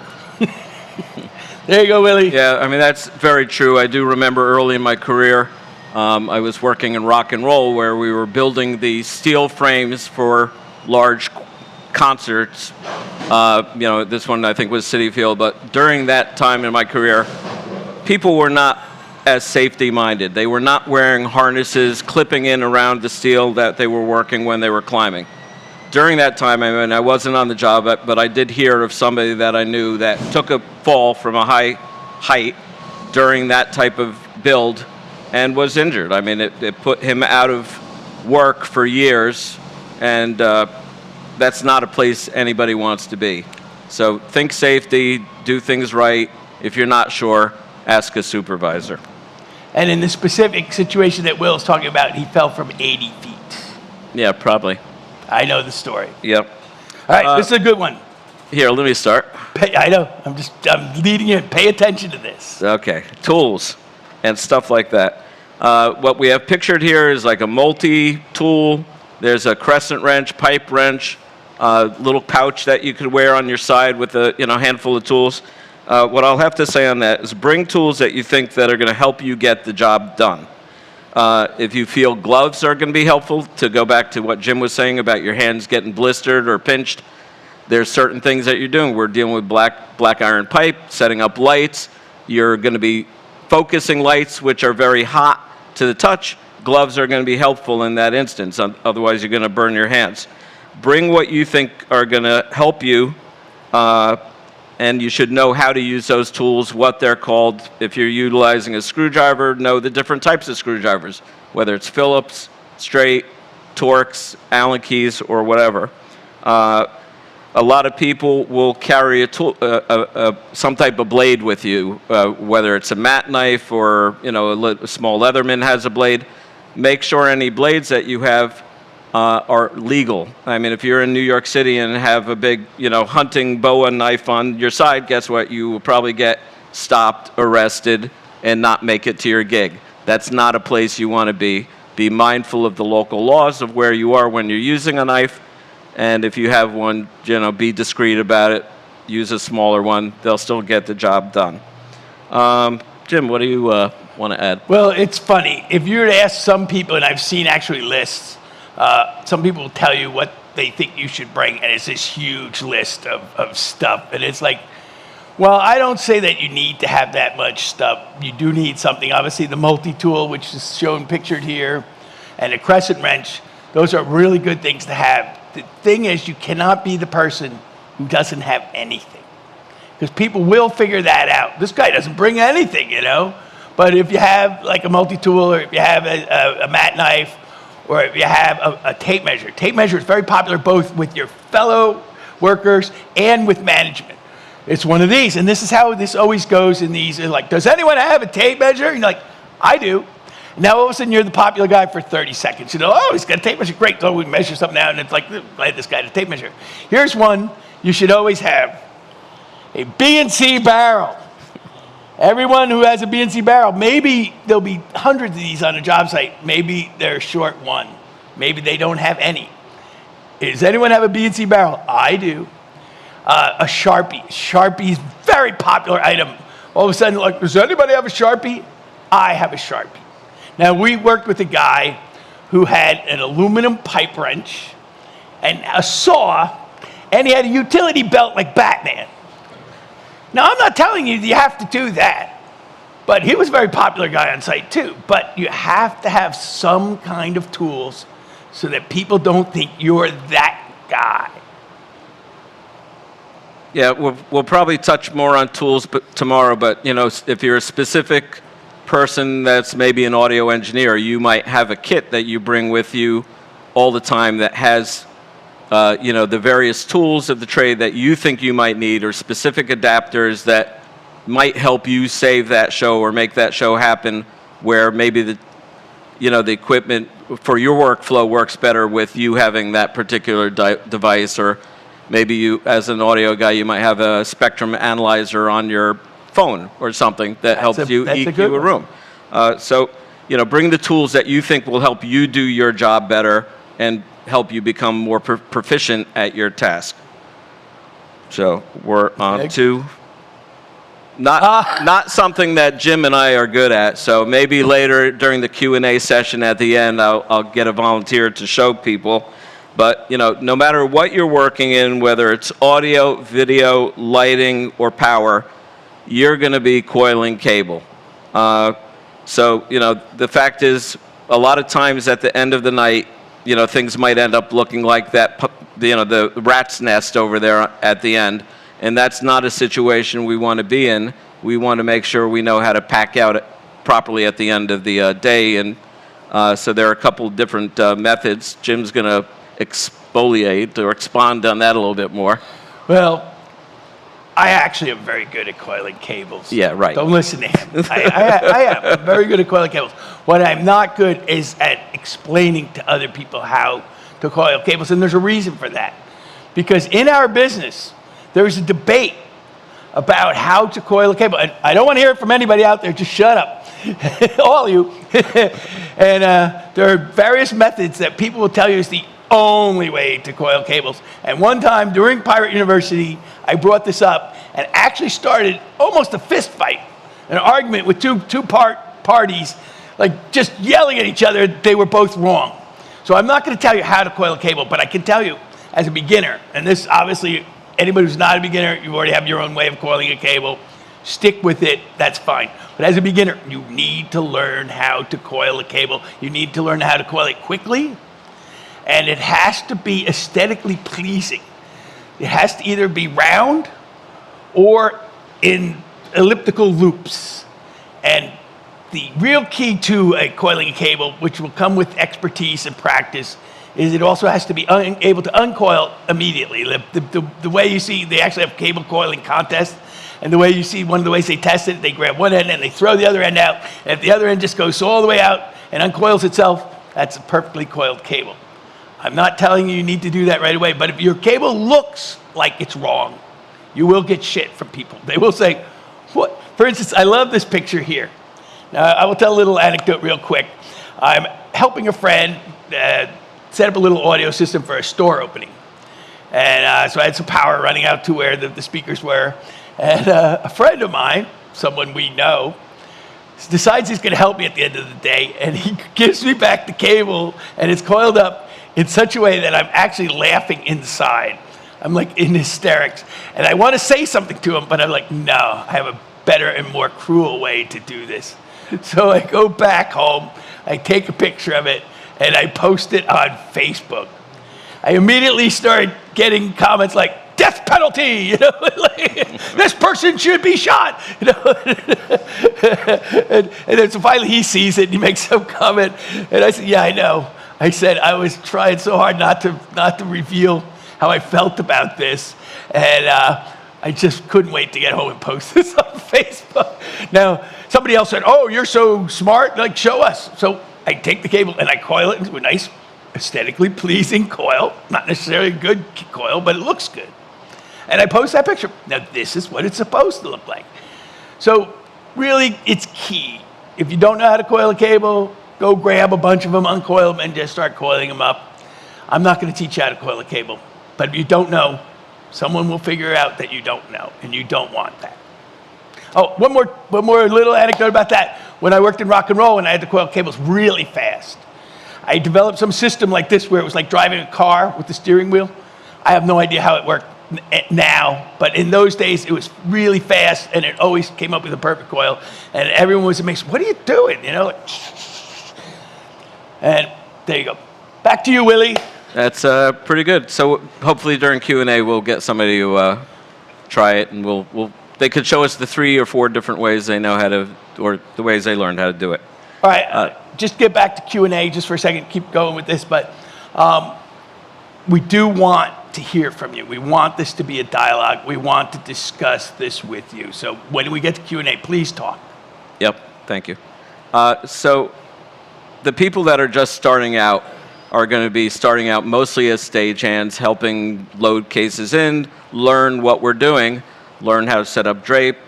There you go, Willie. Yeah, I mean, that's very true. I do remember early in my career, I was working in rock and roll where we were building the steel frames for large concerts. This one I think was Citi Field, but during that time in my career, people were not as safety minded. They were not wearing harnesses, clipping in around the steel that they were working when they were climbing. During that time, I mean, I wasn't on the job, but I did hear of somebody that I knew that took a fall from a high height during that type of build and was injured. I mean, it put him out of work for years, and that's not a place anybody wants to be. So think safety, do things right. If you're not sure, ask a supervisor. And in the specific situation that Will's talking about, he fell from 80 feet. Yeah, probably. I know the story. Yep. All right, this is a good one. Here, let me start. I know. I'm leading you. Pay attention to this. Okay, tools and stuff like that. What we have pictured here is like a multi-tool. There's a crescent wrench, pipe wrench, little pouch that you could wear on your side with a handful of tools. What I'll have to say on that is bring tools that you think that are going to help you get the job done. If you feel gloves are going to be helpful, to go back to what Jim was saying about your hands getting blistered or pinched, there's certain things that you're doing. We're dealing with black iron pipe, setting up lights. You're going to be focusing lights, which are very hot to the touch. Gloves are going to be helpful in that instance. Otherwise, you're going to burn your hands. Bring what you think are going to help you, and you should know how to use those tools, what they're called. If you're utilizing a screwdriver, know the different types of screwdrivers, whether it's Phillips, straight, Torx, Allen keys, or whatever. A lot of people will carry a tool, some type of blade with you, whether it's a mat knife or a small Leatherman has a blade. Make sure any blades that you have are legal. I mean, if you're in New York City and have a big, hunting boa knife on your side, guess what? You will probably get stopped, arrested, and not make it to your gig. That's not a place you want to be. Be mindful of the local laws of where you are when you're using a knife. And if you have one, be discreet about it. Use a smaller one. They'll still get the job done. Jim, what do you want to add? Well, it's funny. If you were to ask some people, and I've seen actually lists, some people will tell you what they think you should bring, and it's this huge list of stuff. And it's like, well, I don't say that you need to have that much stuff. You do need something. Obviously, the multi-tool, which is shown pictured here, and a crescent wrench, those are really good things to have. The thing is, you cannot be the person who doesn't have anything, because people will figure that out. This guy doesn't bring anything, But if you have like a multi-tool, or if you have a mat knife, or if you have a tape measure is very popular both with your fellow workers and with management. It's one of these, and this is how this always goes in these. Like, does anyone have a tape measure? And you're like, I do. Now all of a sudden you're the popular guy for 30 seconds. Oh, he's got a tape measure. Great. So we measure something out, and it's like, I had this guy to tape measure. Here's one you should always have: a BNC barrel. Everyone who has a BNC barrel, maybe there'll be hundreds of these on a job site. Maybe they're short one. Maybe they don't have any. Does anyone have a BNC barrel? I do. A Sharpie. Sharpie's very popular item. All of a sudden, like, does anybody have a Sharpie? I have a Sharpie. Now, we worked with a guy who had an aluminum pipe wrench and a saw, and he had a utility belt like Batman. Now, I'm not telling you have to do that, but he was a very popular guy on site too. But you have to have some kind of tools so that people don't think you're that guy. Yeah, we'll probably touch more on tools tomorrow, but if you're a specific person that's maybe an audio engineer, you might have a kit that you bring with you all the time that has the various tools of the trade that you think you might need, or specific adapters that might help you save that show or make that show happen, where maybe the equipment for your workflow works better with you having that particular device, or maybe you, as an audio guy, you might have a spectrum analyzer on your phone or something that helps you EQ a room. Bring the tools that you think will help you do your job better and help you become more proficient at your task. So we're on to Not something that Jim and I are good at. So maybe later during the Q&A session at the end, I'll get a volunteer to show people. But no matter what you're working in, whether it's audio, video, lighting, or power, you're going to be coiling cable. So the fact is, a lot of times at the end of the night, things might end up looking like that, the rat's nest over there at the end. And that's not a situation we want to be in. We want to make sure we know how to pack out properly at the end of the day. And so there are a couple different methods. Jim's going to exfoliate or expand on that a little bit more. Well, I actually am very good at coiling cables. Yeah, right. Don't listen to him. I am. I'm very good at coiling cables. What I'm not good is at explaining to other people how to coil cables. And there's a reason for that. Because in our business, there's a debate about how to coil a cable. And I don't want to hear it from anybody out there. Just shut up. All of you. And there are various methods that people will tell you is the only way to coil cables. And one time during Pirate University, I brought this up and actually started almost a fist fight, an argument with two parties, like just yelling at each other. They were both wrong. So I'm not going to tell you how to coil a cable, but I can tell you as a beginner, and this obviously, anybody who's not a beginner, you already have your own way of coiling a cable. Stick with it, that's fine. But as a beginner, you need to learn how to coil a cable. You need to learn how to coil it quickly, and it has to be aesthetically pleasing. It has to either be round or in elliptical loops. And the real key to coiling a cable, which will come with expertise and practice, is it also has to be able to uncoil immediately. The way you see, they actually have cable coiling contests, and the way you see, one of the ways they test it, they grab one end and they throw the other end out, and if the other end just goes all the way out and uncoils itself, that's a perfectly coiled cable. I'm not telling you need to do that right away, but if your cable looks like it's wrong, you will get shit from people. They will say, what? For instance, I love this picture here. Now, I will tell a little anecdote real quick. I'm helping a friend set up a little audio system for a store opening. And so I had some power running out to where the speakers were. And a friend of mine, someone we know, decides he's going to help me at the end of the day. And he gives me back the cable, and it's coiled up in such a way that I'm actually laughing inside. I'm like in hysterics. And I want to say something to him, but I'm like, no, I have a better and more cruel way to do this. So I go back home, I take a picture of it, and I post it on Facebook. I immediately started getting comments like, death penalty, like, this person should be shot, and then so finally he sees it and he makes some comment, and I said, yeah, I know. I said, I was trying so hard not to reveal how I felt about this, and I just couldn't wait to get home and post this on Facebook. Now, somebody else said, oh, you're so smart, like, show us. So I take the cable and I coil it into a nice, aesthetically pleasing coil. Not necessarily a good coil, but it looks good. And I post that picture. Now, this is what it's supposed to look like. So really, it's key. If you don't know how to coil a cable, go grab a bunch of them, uncoil them, and just start coiling them up. I'm not going to teach you how to coil a cable. But if you don't know, someone will figure out that you don't know, and you don't want that. Oh, one more little anecdote about that. When I worked in rock and roll and I had to coil cables really fast, I developed some system like this where it was like driving a car with the steering wheel. I have no idea how it worked now, but in those days it was really fast and it always came up with a perfect coil, and everyone was amazed. What are you doing? And there you go. Back to you, Willie. That's pretty good. So hopefully during Q&A we'll get somebody to try it, and they could show us the 3 or 4 different ways they know how to, or the ways they learned how to do it. All right, just get back to Q&A just for a second. Keep going with this, but we do want to hear from you. We want this to be a dialogue. We want to discuss this with you. So when we get to Q&A, please talk. Yep, thank you. So the people that are just starting out are going to be starting out mostly as stagehands, helping load cases in, learn what we're doing, learn how to set up drape,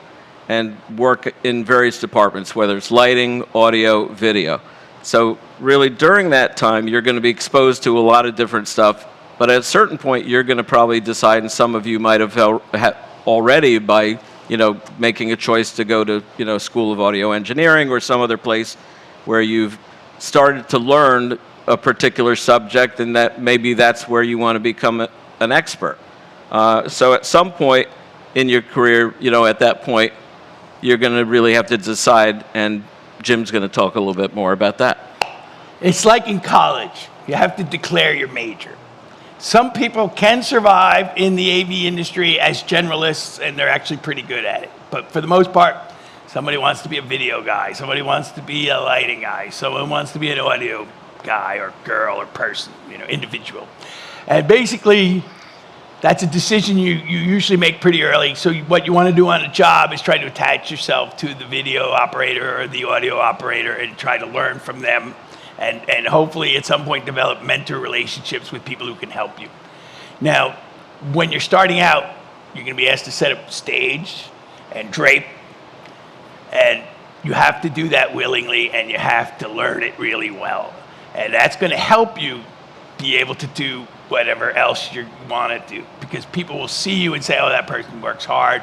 and work in various departments, whether it's lighting, audio, video. So really during that time, you're going to be exposed to a lot of different stuff, but at a certain point, you're going to probably decide, and some of you might have already by making a choice to go to, School of Audio Engineering or some other place where you've started to learn a particular subject and that maybe that's where you want to become an expert. So at some point in your career, at that point, you're going to really have to decide, and Jim's going to talk a little bit more about that. It's like in college. You have to declare your major. Some people can survive in the AV industry as generalists, and they're actually pretty good at it. But for the most part, somebody wants to be a video guy. Somebody wants to be a lighting guy. Someone wants to be an audio guy or girl or person, individual. And basically, that's a decision you usually make pretty early. So what you want to do on a job is try to attach yourself to the video operator or the audio operator and try to learn from them. And hopefully at some point develop mentor relationships with people who can help you. Now, when you're starting out, you're going to be asked to set up stage and drape. And you have to do that willingly, and you have to learn it really well. And that's going to help you be able to do whatever else you want to do, because people will see you and say, oh, that person works hard.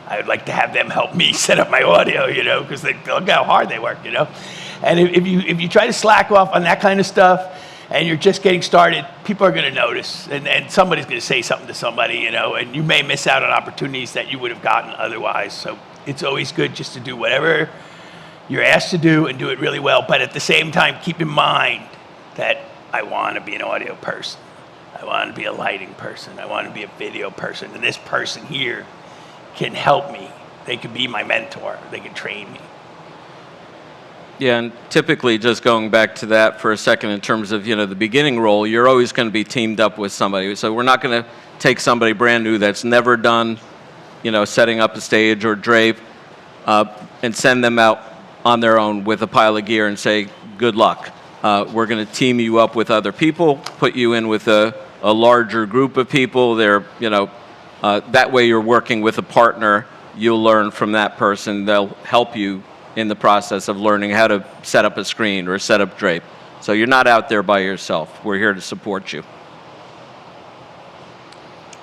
I would like to have them help me set up my audio, because they look how hard they work, And if you try to slack off on that kind of stuff and you're just getting started, people are going to notice, and somebody's going to say something to somebody, and you may miss out on opportunities that you would have gotten otherwise. So it's always good just to do whatever you're asked to do and do it really well. But at the same time, keep in mind that I want to be an audio person. I want to be a lighting person. I want to be a video person. And this person here can help me. They can be my mentor. They can train me. Yeah, and typically, just going back to that for a second in terms of, the beginning role, you're always going to be teamed up with somebody. So we're not going to take somebody brand new that's never done, setting up a stage or drape and send them out on their own with a pile of gear and say, good luck. We're going to team you up with other people, put you in with a larger group of people. That way you're working with a partner. You'll learn from that person. They'll help you in the process of learning how to set up a screen or set up drape. So you're not out there by yourself. We're here to support you.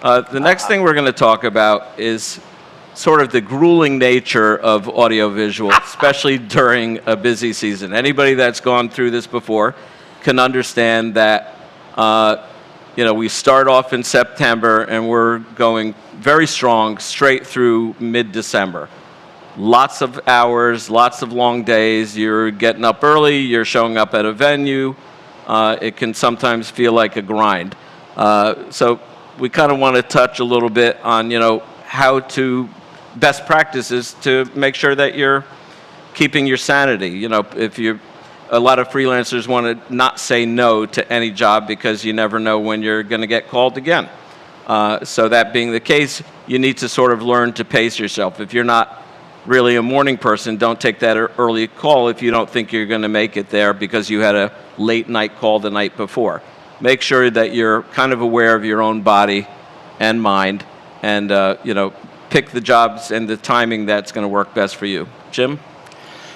The next thing we're going to talk about is sort of the grueling nature of audiovisual, especially during a busy season. Anybody that's gone through this before can understand that, we start off in September and we're going very strong straight through mid-December. Lots of hours, lots of long days. You're getting up early, you're showing up at a venue. It can sometimes feel like a grind. So we kind of want to touch a little bit on, how to best practices to make sure that you're keeping your sanity. If a lot of freelancers want to not say no to any job because you never know when you're going to get called again. So that being the case, you need to sort of learn to pace yourself. If you're not really a morning person, don't take that early call if you don't think you're going to make it there because you had a late night call the night before. Make sure that you're kind of aware of your own body and mind, and pick the jobs and the timing that's going to work best for you. Jim?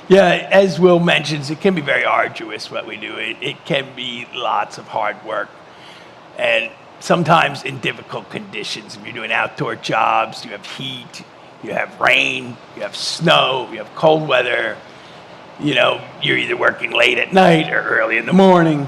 Yeah, as Will mentions, it can be very arduous what we do. It can be lots of hard work, and sometimes in difficult conditions. If you're doing outdoor jobs, you have heat, you have rain, you have snow, you have cold weather. You're either working late at night or early in the morning.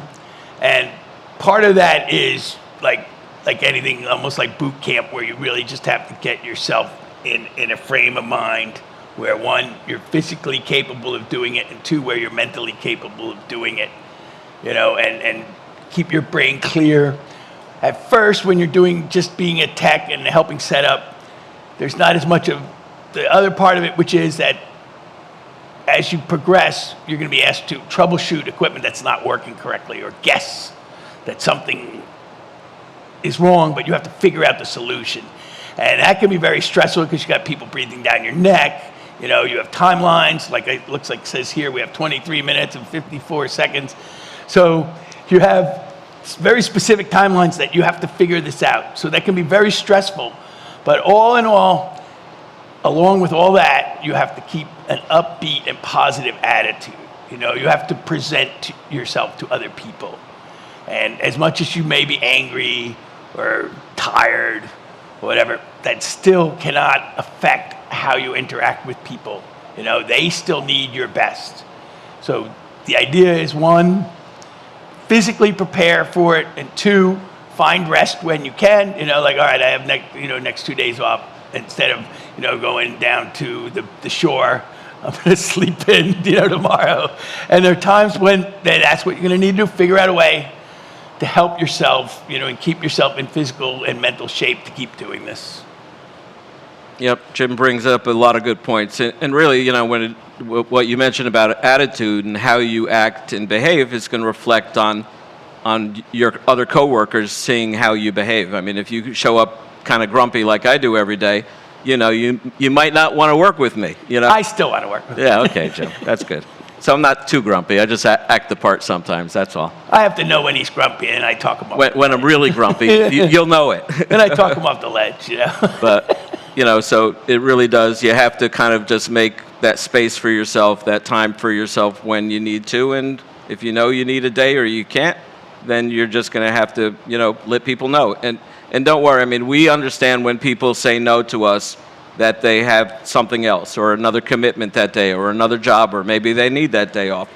And part of that is like anything, almost like boot camp, where you really just have to get yourself in a frame of mind where, one, you're physically capable of doing it, and two, where you're mentally capable of doing it, and keep your brain clear. At first, when you're just being a tech and helping set up, there's not as much of the other part of it, which is that as you progress, you're going to be asked to troubleshoot equipment that's not working correctly, or guess that something is wrong, but you have to figure out the solution. And that can be very stressful because you got people breathing down your neck. You have timelines, like it looks like it says here, we have 23 minutes and 54 seconds. So you have very specific timelines that you have to figure this out. So that can be very stressful. But all in all, along with all that, you have to keep an upbeat and positive attitude. You have to present yourself to other people. And as much as you may be angry or tired or whatever, that still cannot affect how you interact with people. You know, they still need your best. So the idea is, one, physically prepare for it, and two, find rest when you can. You know, like, all right, I have next 2 days off. Instead of, going down to the shore, I'm going to sleep in, tomorrow. And there are times when that's what you're going to need to do, figure out a way to help yourself, and keep yourself in physical and mental shape to keep doing this. Yep, Jim brings up a lot of good points. And really, what you mentioned about attitude and how you act and behave is going to reflect on your other coworkers seeing how you behave. I mean, if you show up kind of grumpy like I do every day, you might not want to work with me. I still want to work with you. Yeah, okay, Jim, that's good. So I'm not too grumpy. I just act the part sometimes. That's all. I have to know when he's grumpy, and I talk him off. When I'm really grumpy, you'll know it. And I talk him off the ledge. But so it really does. You have to kind of just make that space for yourself, that time for yourself when you need to. And if you know you need a day or you can't, then you're just going to have to, let people know. And don't worry. I mean, we understand when people say no to us that they have something else or another commitment that day or another job, or maybe they need that day off.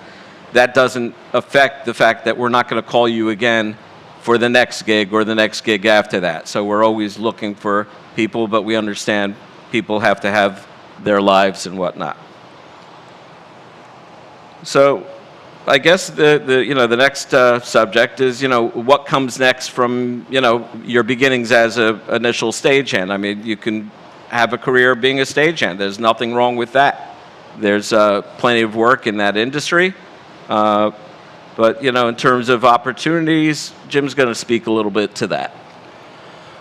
That doesn't affect the fact that we're not going to call you again for the next gig or the next gig after that. So we're always looking for people, but we understand people have to have their lives and whatnot. So I guess the next subject is, what comes next from, your beginnings as an initial stagehand. I mean, you can have a career being a stagehand. There's nothing wrong with that. There's plenty of work in that industry. But, in terms of opportunities, Jim's going to speak a little bit to that.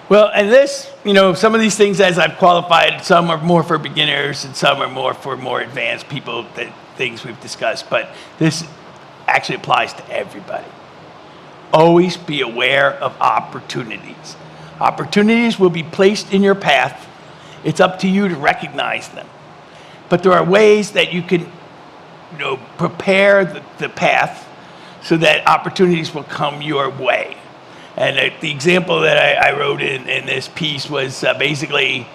Well, and this, some of these things, as I've qualified, some are more for beginners and some are more for more advanced people, things we've discussed. But this actually applies to everybody. Always be aware of opportunities. Opportunities will be placed in your path. It's up to you to recognize them. But there are ways that you can, prepare the path so that opportunities will come your way. And the example that I wrote in this piece was basically,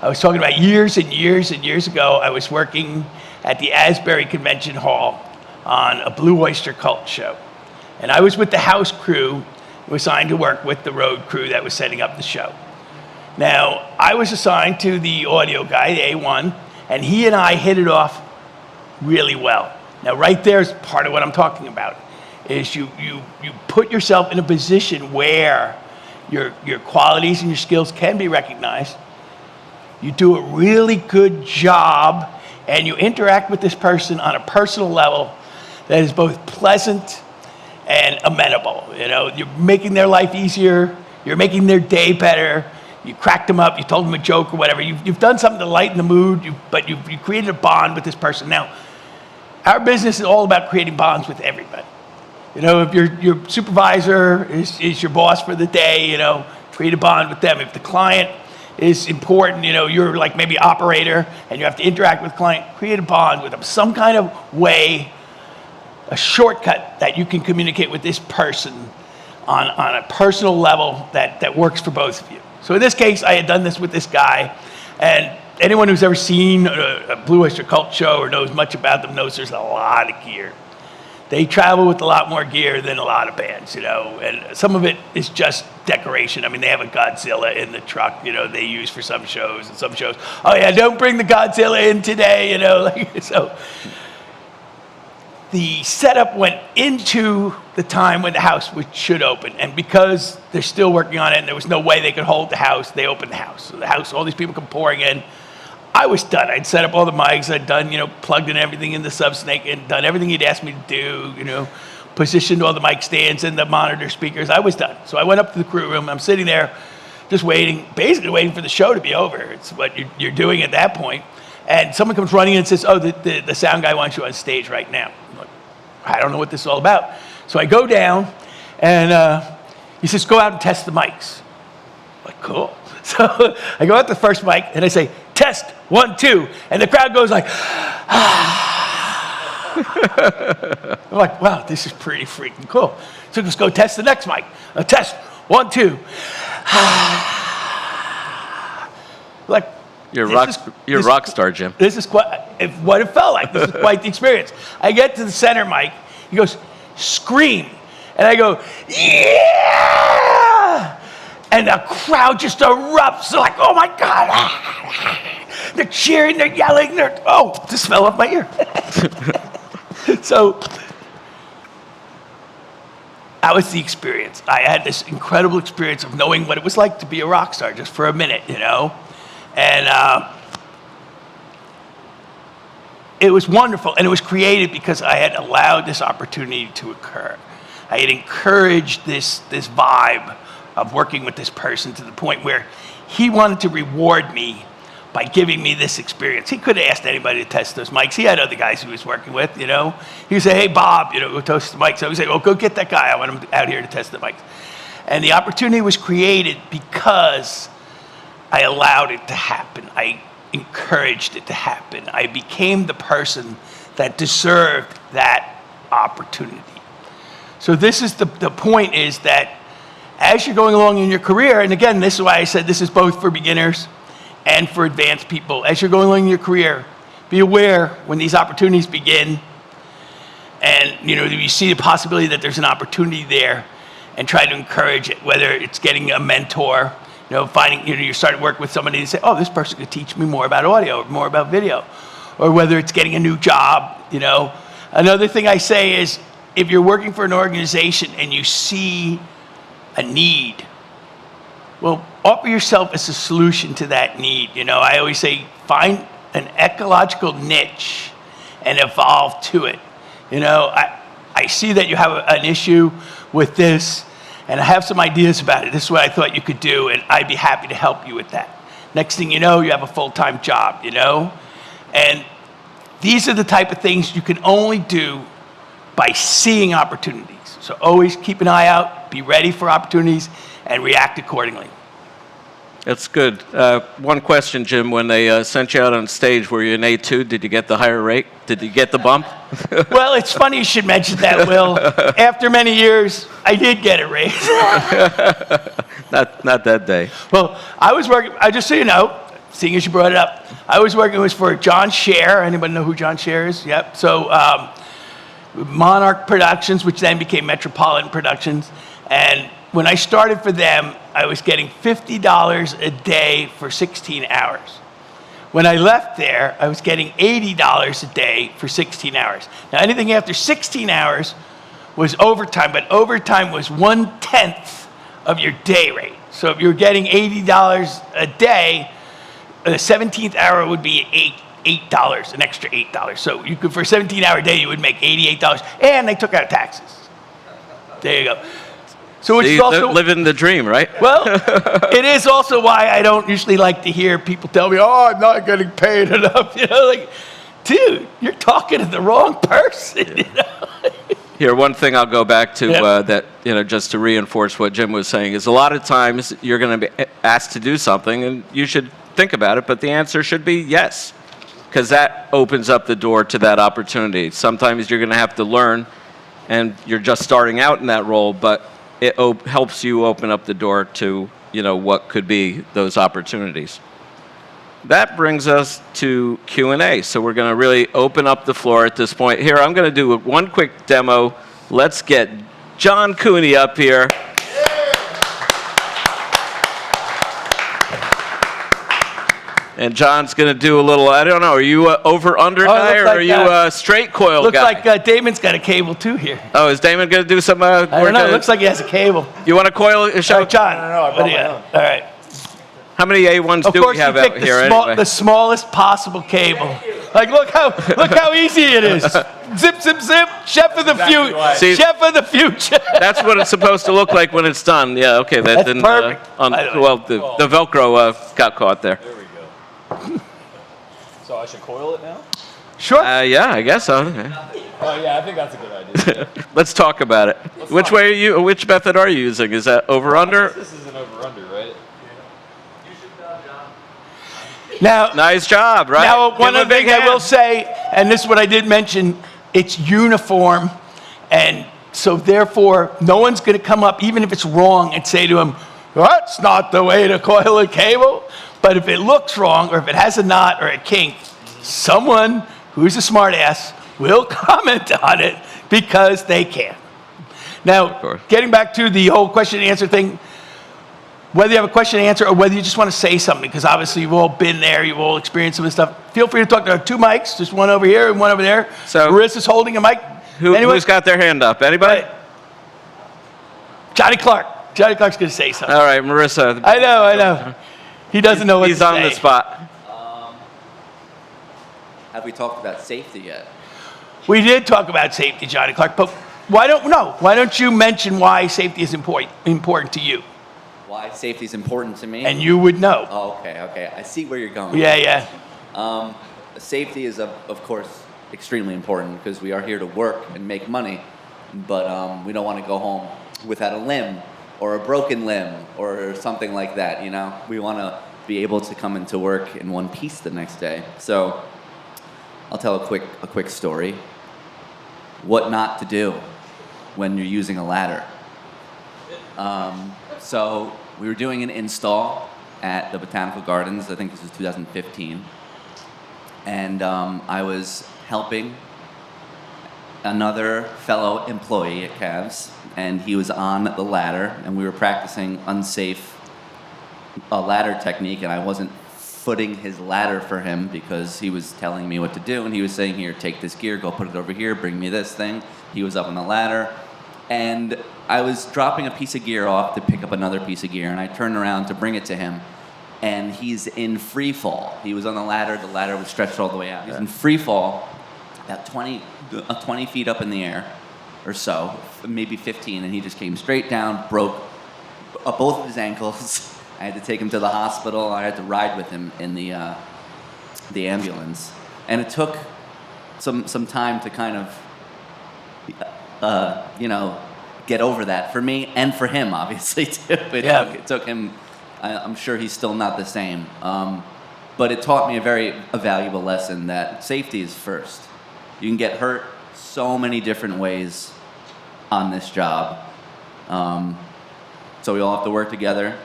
I was talking about years and years and years ago, I was working at the Asbury Convention Hall on a Blue Oyster Cult show. And I was with the house crew, assigned to work with the road crew that was setting up the show. Now, I was assigned to the audio guy, the A1, and he and I hit it off really well. Now, right there is part of what I'm talking about, is you put yourself in a position where your qualities and your skills can be recognized. You do a really good job, and you interact with this person on a personal level that is both pleasant and amenable. You're making their life easier, you're making their day better, you cracked them up, you told them a joke or whatever. You've done something to lighten the mood, but you created a bond with this person. Now, our business is all about creating bonds with everybody. If your supervisor is your boss for the day, create a bond with them. If the client is important, you're like maybe operator and you have to interact with the client, create a bond with them. Some kind of way, a shortcut that you can communicate with this person on a personal level that works for both of you. So in this case, I had done this with this guy, and anyone who's ever seen a Blue Oyster Cult show or knows much about them knows there's a lot of gear. They travel with a lot more gear than a lot of bands, and some of it is just decoration. I mean, they have a Godzilla in the truck, they use for some shows, and some shows, oh yeah, don't bring the Godzilla in today, so. The setup went into the time when the house should open, and because they're still working on it and there was no way they could hold the house, they opened the house. So the house, all these people come pouring in. I was done. I'd set up all the mics. I'd done, plugged in everything in the Subsnake and done everything he'd asked me to do, positioned all the mic stands and the monitor speakers. I was done. So I went up to the crew room. I'm sitting there just waiting, basically waiting for the show to be over. It's what you're doing at that point. And someone comes running in and says, oh, the sound guy wants you on stage right now. I'm like, I don't know what this is all about. So I go down, and he says, go out and test the mics. I'm like, cool. So I go out to the first mic, and I say, test, 1, 2. And the crowd goes like, ah. I'm like, wow, this is pretty freaking cool. So let's go test the next mic. Test, 1, 2. Like, You're a rock star, Jim. This is what it felt like. This is quite the experience. I get to the center mic. He goes, scream. And I go, yeah! And the crowd just erupts. They're like, oh my God. They're cheering, they're yelling. This fell off my ear. So that was the experience. I had this incredible experience of knowing what it was like to be a rock star just for a minute, And it was wonderful. And it was created because I had allowed this opportunity to occur. I had encouraged this vibe of working with this person to the point where he wanted to reward me by giving me this experience. He could have asked anybody to test those mics. He had other guys he was working with, He would say, hey, Bob, go test the mics. So I would say, well, go get that guy. I want him out here to test the mics. And the opportunity was created because I allowed it to happen. I encouraged it to happen. I became the person that deserved that opportunity. So this is the point is that as you're going along in your career, and again, this is why I said this is both for beginners and for advanced people. As you're going along in your career, be aware when these opportunities begin and, you see the possibility that there's an opportunity there and try to encourage it, whether it's getting a mentor, finding, you start to work with somebody and say, oh, this person could teach me more about audio or more about video, or whether it's getting a new job, Another thing I say is, if you're working for an organization and you see a need, well, offer yourself as a solution to that need. I always say, find an ecological niche and evolve to it. I see that you have an issue with this, and I have some ideas about it. This is what I thought you could do, and I'd be happy to help you with that. Next thing you know, you have a full-time job, And these are the type of things you can only do by seeing opportunities. So always keep an eye out, be ready for opportunities, and react accordingly. That's good. One question, Jim. When they sent you out on stage, were you an A2? Did you get the higher rate? Did you get the bump? Well, it's funny you should mention that, Will. After many years, I did get a raise. Not that day. Well, I was working, just so you know, seeing as you brought it up, I was working for John Scher. Anybody know who John Scher is? Yep. So Monarch Productions, which then became Metropolitan Productions. And when I started for them, I was getting $50 a day for 16 hours. When I left there, I was getting $80 a day for 16 hours. Now, anything after 16 hours was overtime, but overtime was 1/10 of your day rate. So if you were getting $80 a day, the 17th hour would be $8, an extra $8. So you could, for a 17-hour day, you would make $88, and they took out taxes. There you go. So which is also living the dream, right? Well, it is also why I don't usually like to hear people tell me, "Oh, I'm not getting paid enough." Dude, you're talking to the wrong person. Here, one thing I'll go back to that, just to reinforce what Jim was saying, is a lot of times you're going to be asked to do something, and you should think about it, but the answer should be yes, because that opens up the door to that opportunity. Sometimes you're going to have to learn, and you're just starting out in that role, but it helps you open up the door to, what could be those opportunities. That brings us to Q&A. So we're going to really open up the floor at this point. Here, I'm going to do one quick demo. Let's get John Cooney up here. And John's going to do a little, I don't know, are you an over-under guy, or are you a straight coil looks guy? Looks like Damon's got a cable, too, here. Oh, is Damon going to do some I don't know. It looks like he has a cable. You want to coil a show? John. No, I brought my own. All right. How many A1s do we have out here anyway? The smallest possible cable. Like, look how easy it is. Zip, zip, zip. Chef of the future. Chef of the future. That's what it's supposed to look like when it's done. Yeah, okay. That's perfect. The Velcro got caught there. There we go. So I should coil it now? Sure. Yeah, I guess so. Okay. Oh yeah, I think that's a good idea. Let's talk about it. Which method are you using? Is that over-under? This is an over-under, right? Now, nice job, right? Now, one other thing I will say, and this is what I did mention, it's uniform, and so therefore, no one's going to come up, even if it's wrong, and say to him, "That's not the way to coil a cable." But if it looks wrong, or if it has a knot or a kink, someone who's a smart ass will comment on it because they can. Now, getting back to the whole question and answer thing, whether you have a question and answer or whether you just want to say something, because obviously you've all been there, you've all experienced some of this stuff, feel free to talk. There are two mics, just one over here and one over there. So Marissa's holding a mic. Who's got their hand up? Anybody? Johnny Clark. Johnny Clark's going to say something. All right, Marissa. I know. He doesn't know what to say. He's on the spot. Have we talked about safety yet? We did talk about safety, Johnny Clark, but why don't you mention why safety is important to you? Why safety is important to me? And you would know. Oh, okay. I see where you're going. Yeah. Safety is, of course, extremely important because we are here to work and make money, but we don't want to go home without a limb or a broken limb or something like that, you know? We want to be able to come into work in one piece the next day. So I'll tell a quick story. What not to do when you're using a ladder. So we were doing an install at the Botanical Gardens. I think this was 2015. And I was helping another fellow employee at Cavs, and he was on the ladder, and we were practicing unsafe ladder technique, and I wasn't footing his ladder for him because he was telling me what to do, and he was saying, here, take this gear, go put it over here, bring me this thing. He was up on the ladder, and I was dropping a piece of gear off to pick up another piece of gear, and I turned around to bring it to him, and he's in free fall. He was on the ladder was stretched all the way out. He's in free fall, about 20 feet up in the air or so, maybe 15, and he just came straight down, broke both of his ankles. I had to take him to the hospital. I had to ride with him in the ambulance, and it took some time to kind of, get over that for me and for him, obviously too. It took him. I'm sure he's still not the same, but it taught me a valuable lesson that safety is first. You can get hurt so many different ways on this job, so we all have to work together.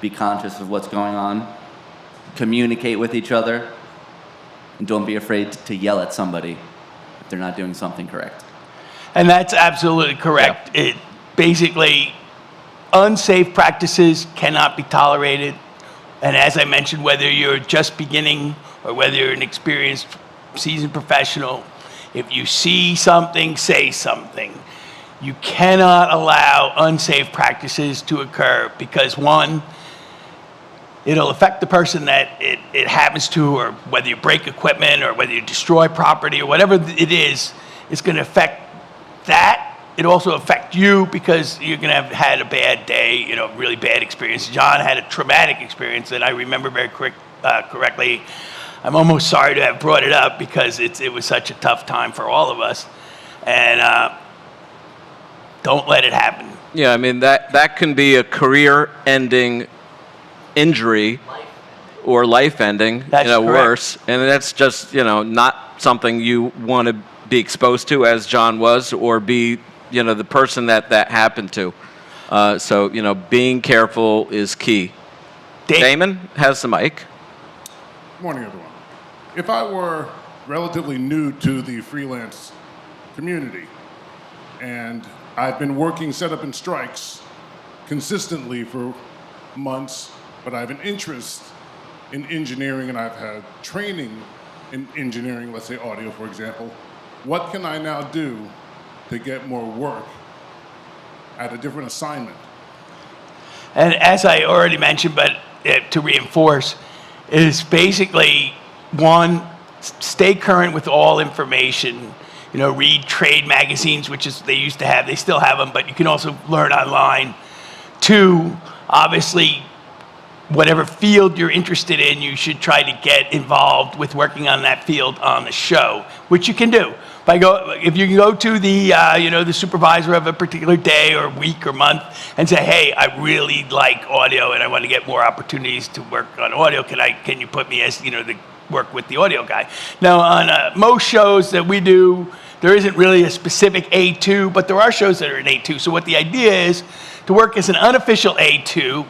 Be conscious of what's going on, communicate with each other, and don't be afraid to yell at somebody if they're not doing something correct. And that's absolutely correct. Yeah. It basically, unsafe practices cannot be tolerated. And as I mentioned, whether you're just beginning or whether you're an experienced, seasoned professional, if you see something, say something. You cannot allow unsafe practices to occur because, one, it'll affect the person that it happens to, or whether you break equipment or whether you destroy property or whatever it is, it's going to affect that. It also affect you because you're going to have had a bad day, really bad experience. John had a traumatic experience that I remember very correctly. I'm almost sorry to have brought it up because it was such a tough time for all of us. And don't let it happen. Yeah, I mean, that can be a career-ending injury or life-ending, worse. And that's just, not something you want to be exposed to, as John was, or be, the person that happened to. So, being careful is key. Damon has the mic. Good morning, everyone. If I were relatively new to the freelance community, and I've been working setup and strikes consistently for months, but I have an interest in engineering and I've had training in engineering, let's say audio, for example, what can I now do to get more work at a different assignment? And as I already mentioned, but to reinforce, is basically, one, stay current with all information. Read trade magazines, which is they used to have. They still have them, but you can also learn online. Two, obviously, whatever field you're interested in, you should try to get involved with working on that field on the show, which you can do. If you can go to the the supervisor of a particular day or week or month and say, hey, I really like audio and I want to get more opportunities to work on audio. Can you put me as the work with the audio guy? Now, on most shows that we do, there isn't really a specific A2, but there are shows that are an A2. So what the idea is to work as an unofficial A2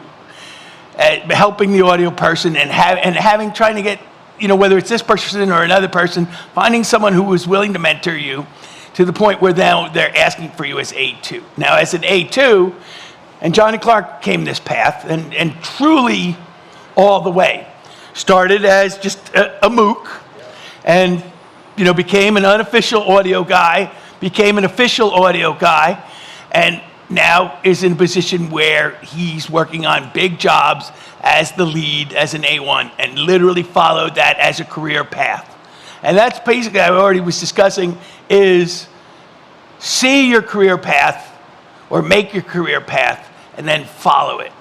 helping the audio person and having trying to get, whether it's this person or another person, finding someone who was willing to mentor you to the point where now they're asking for you as A2. Now, as an A2, and Johnny Clark came this path and truly all the way. Started as just a mook and, became an unofficial audio guy, became an official audio guy, and now is in a position where he's working on big jobs as the lead, as an A1, and literally followed that as a career path. And that's basically, I already was discussing, is see your career path or make your career path and then follow it.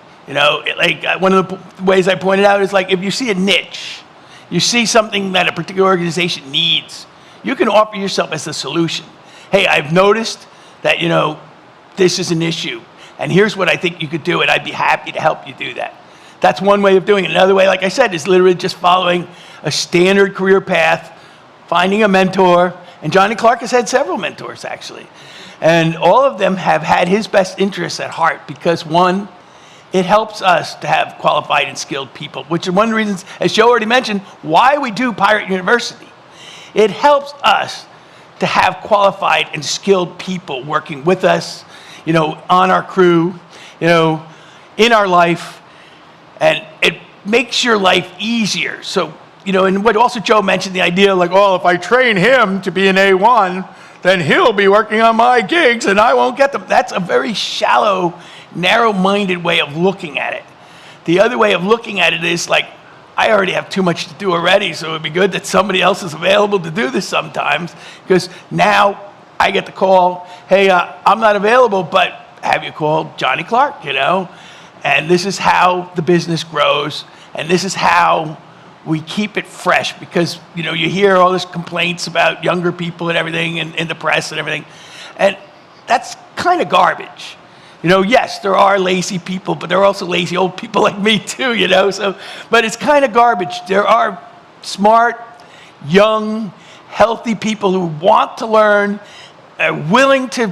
One of the ways I pointed out is like if you see a niche, you see something that a particular organization needs, you can offer yourself as the solution. Hey, I've noticed that, this is an issue, and here's what I think you could do, and I'd be happy to help you do that. That's one way of doing it. Another way, like I said, is literally just following a standard career path, finding a mentor, and Johnny Clark has had several mentors, actually. And all of them have had his best interests at heart because, one, it helps us to have qualified and skilled people, which is one of the reasons, as Joe already mentioned, why we do Pirate University. It helps us to have qualified and skilled people working with us, on our crew, in our life, and it makes your life easier. So, and what also Joe mentioned, the idea like, oh, if I train him to be an A1, then he'll be working on my gigs and I won't get them. That's a very shallow, narrow-minded way of looking at it. The other way of looking at it is like, I already have too much to do already, so it would be good that somebody else is available to do this sometimes, because now I get the call, hey, I'm not available, but have you called Johnny Clark, And this is how the business grows, and this is how we keep it fresh, because, you hear all this complaints about younger people and everything in the press and everything, and that's kind of garbage. Yes, there are lazy people, but there are also lazy old people like me too, but it's kind of garbage. There are smart, young, healthy people who want to learn, are willing to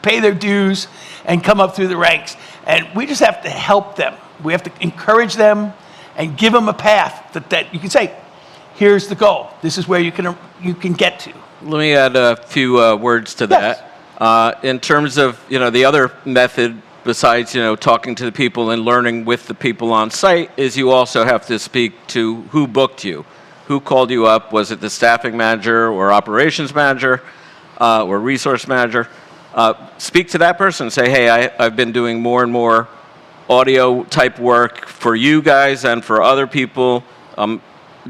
pay their dues and come up through the ranks. And we just have to help them. We have to encourage them and give them a path that you can say, here's the goal. This is where you can get to. Let me add a few words to Yes. that. In terms of, the other method besides, talking to the people and learning with the people on site is you also have to speak to who booked you. Who called you up? Was it the staffing manager or operations manager or resource manager? Speak to that person and say, hey, I've been doing more and more audio type work for you guys and for other people.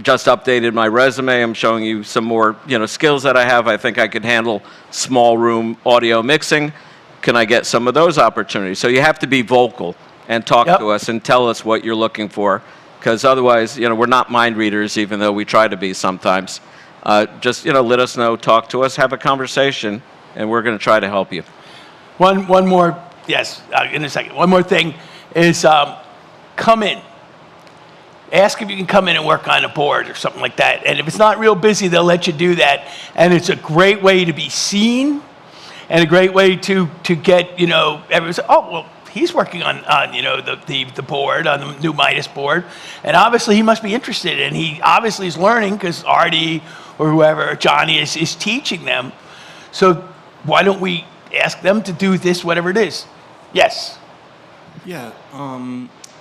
Just updated my resume. I'm showing you some more, skills that I have. I think I could handle small room audio mixing. Can I get some of those opportunities? So you have to be vocal and talk to us and tell us what you're looking for, because otherwise, we're not mind readers, even though we try to be sometimes. Just, let us know, talk to us, have a conversation, and we're going to try to help you. One more, yes, in a second. One more thing is come in. Ask if you can come in and work on a board or something like that. And if it's not real busy, they'll let you do that. And it's a great way to be seen and a great way to get, everyone say, oh, well, he's working on the board, on the new Midas board. And obviously he must be interested. And he obviously is learning because Artie or whoever, or Johnny is teaching them. So why don't we ask them to do this, whatever it is? Yes. Yeah.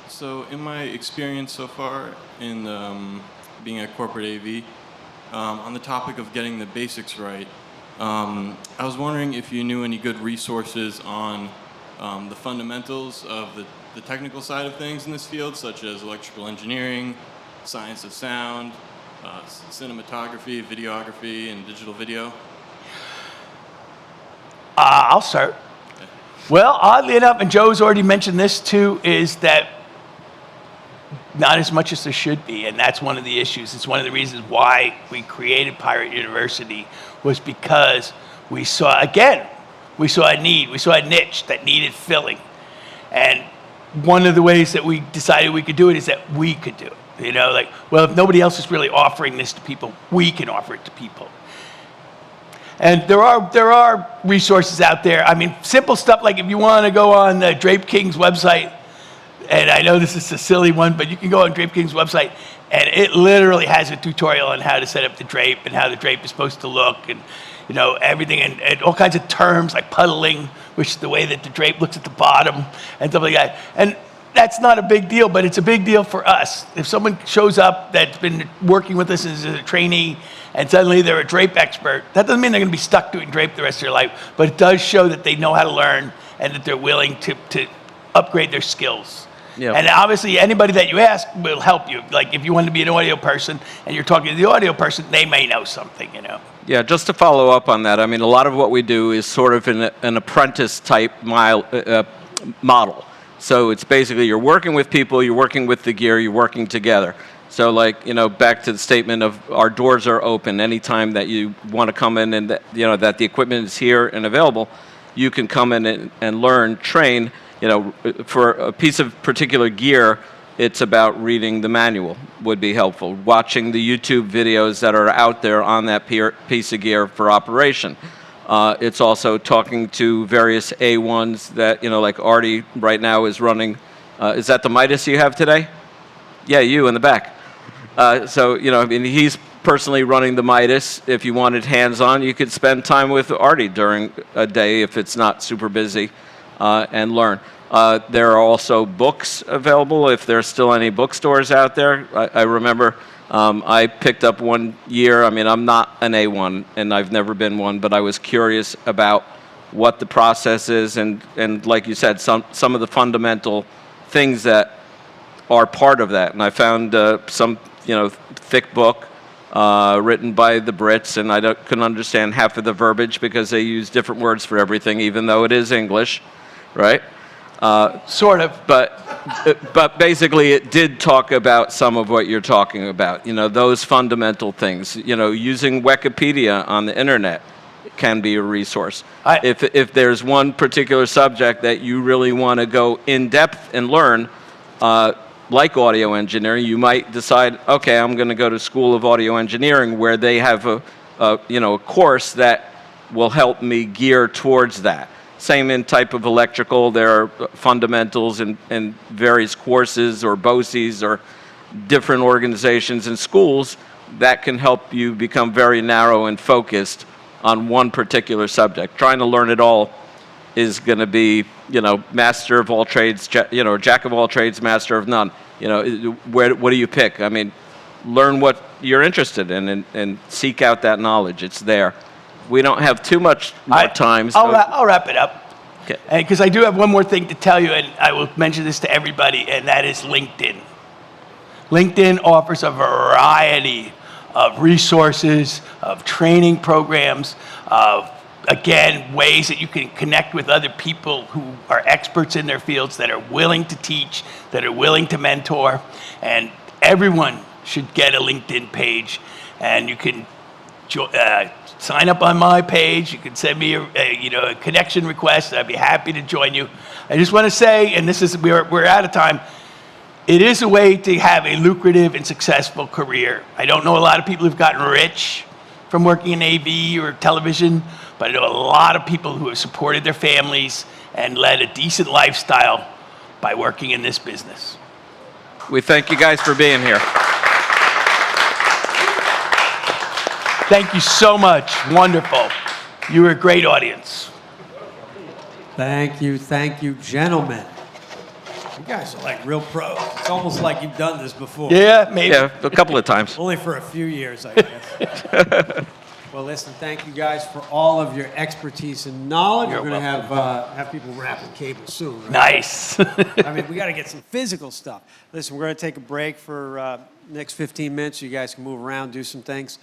So in my experience so far in being a corporate AV, on the topic of getting the basics right, I was wondering if you knew any good resources on the fundamentals of the technical side of things in this field, such as electrical engineering, science of sound, cinematography, videography, and digital video. I'll start. Well, oddly enough, and Joe's already mentioned this too, is that not as much as there should be, and that's one of the issues. It's one of the reasons why we created Pirate University, was because we saw a need, we saw a niche that needed filling. And one of the ways that we decided we could do it is that we could do it. Well, if nobody else is really offering this to people, we can offer it to people. And there are resources out there. I mean, simple stuff like if you want to go on Drape King's website, and I know this is a silly one, but you can go on Drape King's website, and it literally has a tutorial on how to set up the drape and how the drape is supposed to look, and everything, and all kinds of terms like puddling, which is the way that the drape looks at the bottom, and stuff like that. And that's not a big deal, but it's a big deal for us. If someone shows up that's been working with us as a trainee, and suddenly they're a drape expert, that doesn't mean they're going to be stuck doing drape the rest of their life, but it does show that they know how to learn and that they're willing to upgrade their skills. Yeah. And obviously, anybody that you ask will help you. Like if you want to be an audio person and you're talking to the audio person, they may know something, Yeah, just to follow up on that, I mean, a lot of what we do is sort of an apprentice type model. So it's basically you're working with people, you're working with the gear, you're working together. So like, back to the statement of our doors are open anytime that you want to come in and that the equipment is here and available, you can come in and learn, train. For a piece of particular gear, it's about reading the manual would be helpful. Watching the YouTube videos that are out there on that piece of gear for operation. It's also talking to various A1s that, like Artie right now is running. Is that the Midas you have today? Yeah, you in the back. He's personally running the Midas. If you wanted hands-on, you could spend time with Artie during a day if it's not super busy and learn. There are also books available if there's still any bookstores out there. I remember I picked up one year. I mean, I'm not an A1 and I've never been one, but I was curious about what the process is and like you said, some of the fundamental things that are part of that. And I found some thick book written by the Brits, and I couldn't understand half of the verbiage because they use different words for everything, even though it is English, right? Sort of. But basically it did talk about some of what you're talking about, those fundamental things. Using Wikipedia on the internet can be a resource. If there's one particular subject that you really want to go in depth and learn, like audio engineering, you might decide, okay, I'm going to go to School of Audio Engineering where they have a course that will help me gear towards that. Same in type of electrical, there are fundamentals and various courses or BOCES or different organizations and schools that can help you become very narrow and focused on one particular subject. Trying to learn it all is going to be, master of all trades, jack of all trades, master of none. What do you pick? I mean, learn what you're interested in and seek out that knowledge. It's there. We don't have too much more time. So. I'll wrap it up. Okay. Because I do have one more thing to tell you, and I will mention this to everybody, and that is LinkedIn. LinkedIn offers a variety of resources, of training programs, of, again, ways that you can connect with other people who are experts in their fields, that are willing to teach, that are willing to mentor, and everyone should get a LinkedIn page, and you can sign up on my page. You can send me a connection request. I'd be happy to join you. I just want to say, and we're out of time, it is a way to have a lucrative and successful career. I don't know a lot of people who've gotten rich from working in AV or television, but I know a lot of people who have supported their families and led a decent lifestyle by working in this business. We thank you guys for being here. Thank you so much. Wonderful. You were a great audience. Thank you, gentlemen. You guys are like real pros. It's almost like you've done this before. Yeah, maybe. Yeah, a couple of times. Only for a few years, I guess. Well, listen, thank you guys for all of your expertise and knowledge. You're We're going to welcome. have people wrapping cables soon, right? Nice. I mean, we got to get some physical stuff. Listen, we're going to take a break for next 15 minutes. You guys can move around, do some things,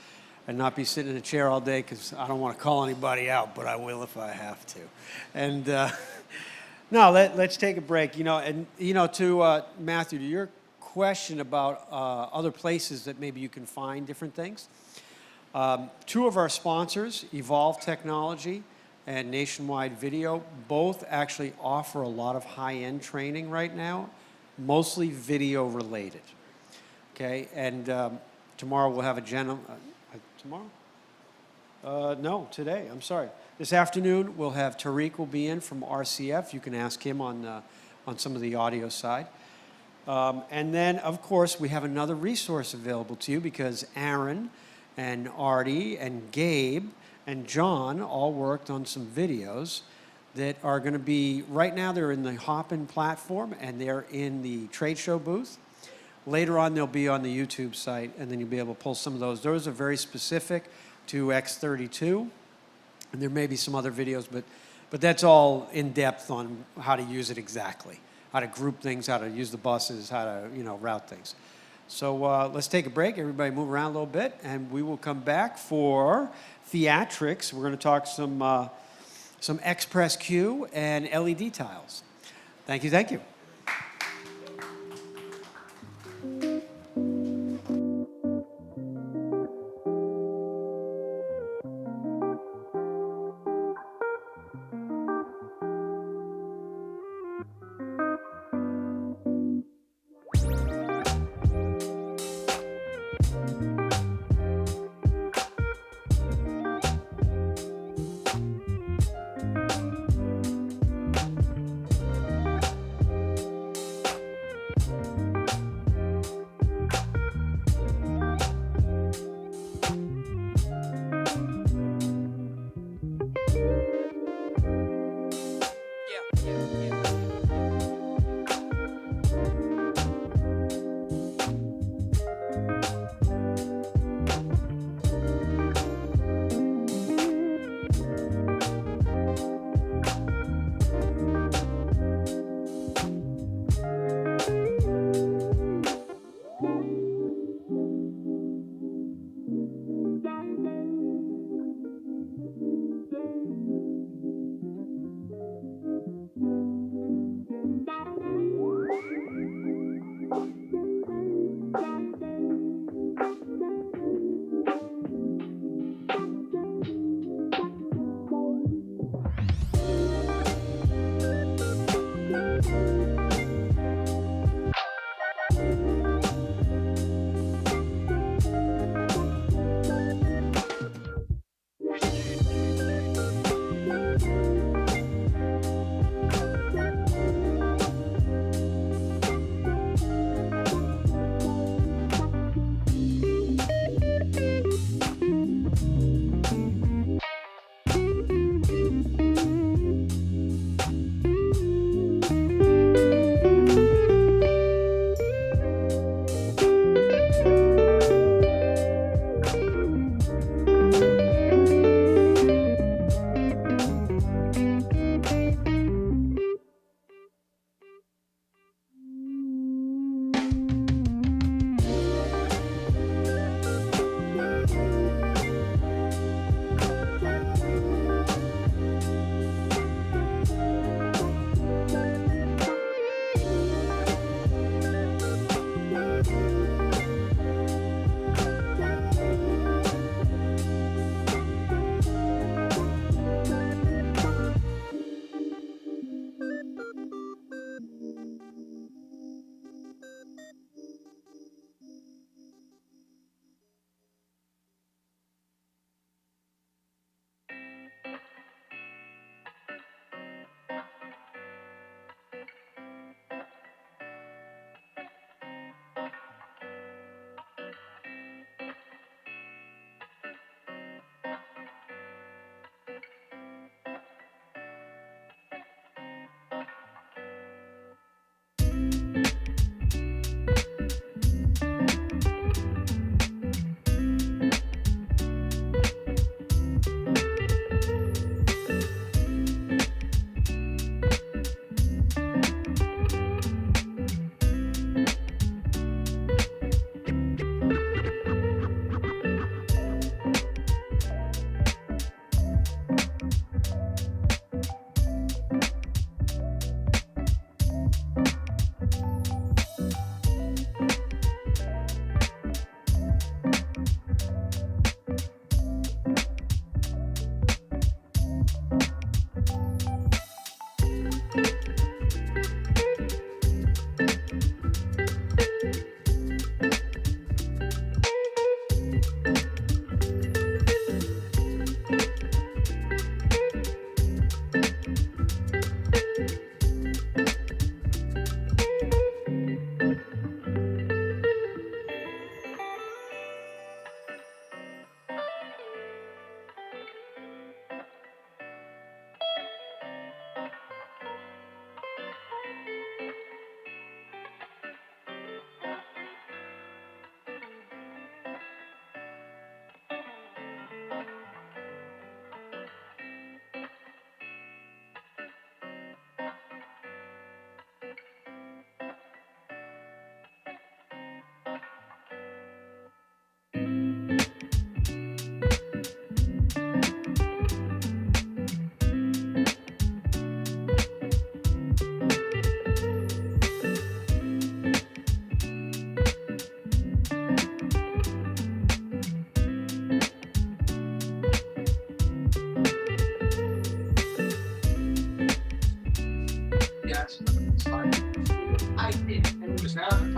and not be sitting in a chair all day, because I don't want to call anybody out, but I will if I have to. And no, let's take a break. To Matthew, to your question about other places that maybe you can find different things. Two of our sponsors, Evolve Technology and Nationwide Video, both actually offer a lot of high-end training right now, mostly video related. Okay, and tomorrow we'll have a gentleman. Tomorrow? No, today. I'm sorry. This afternoon we'll have Tariq will be in from RCF. You can ask him on some of the audio side. And then, of course, we have another resource available to you because Aaron and Artie and Gabe and John all worked on some videos that are going to be, right now they're in the Hopin platform and they're in the trade show booth. Later on, they'll be on the YouTube site, and then you'll be able to pull some of those. Those are very specific to X32, and there may be some other videos, but that's all in depth on how to use it exactly, how to group things, how to use the buses, how to route things. So let's take a break. Everybody move around a little bit, and we will come back for Theatrixx. We're going to talk some Xpresscue and LED tiles. Thank you, thank you.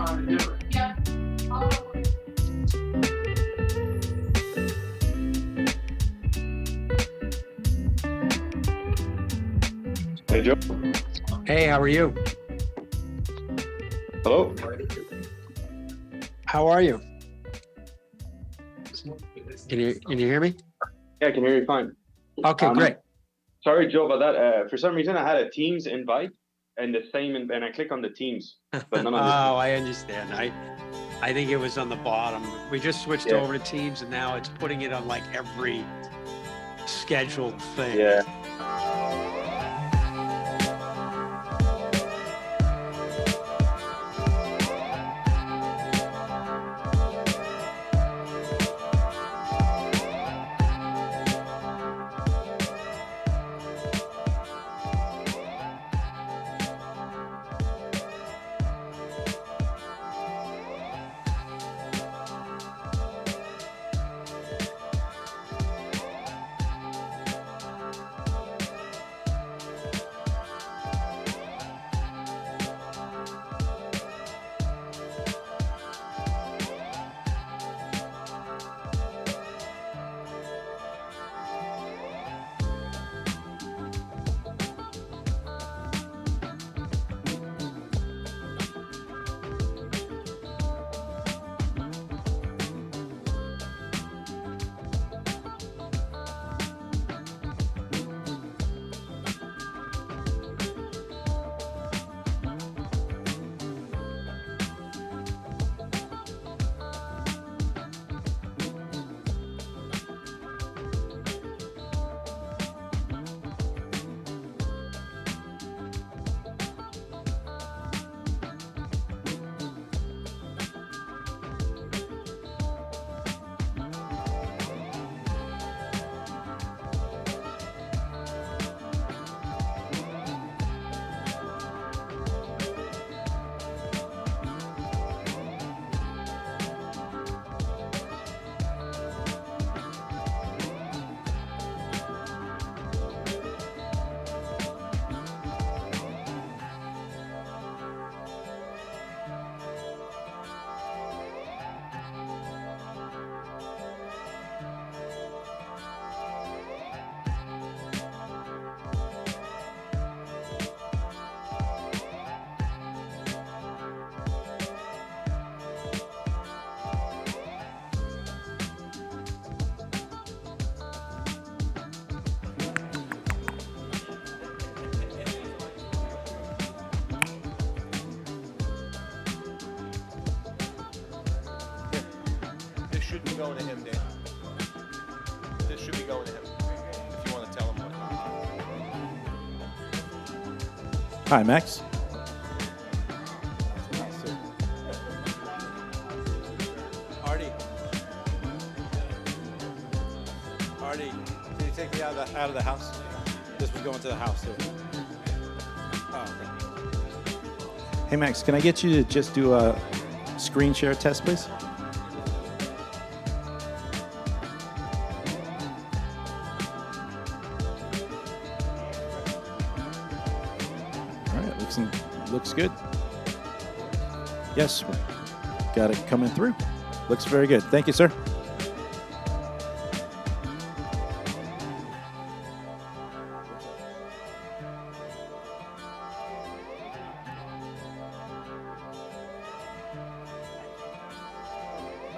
Hey, Joe. Hey, how are you? Hello. How are you? Can you hear me? Yeah, I can hear you fine. Okay, great. Sorry, Joe, about that. For some reason, I had a Teams invite and the same, and I click on the Teams, but none of this. Oh, I understand. I think it was on the bottom. We just switched Yeah. over to Teams, and now it's putting it on like every scheduled thing. Yeah. This should be going to him, Dan. This should be going to him. If you want to tell him what. Hi, Max. Artie, can you take me out of the house? This was going to the house too. Oh, okay. Hey, Max, can I get you to just do a screen share test, please? All right, looks good. Yes, got it coming through. Looks very good. Thank you, sir.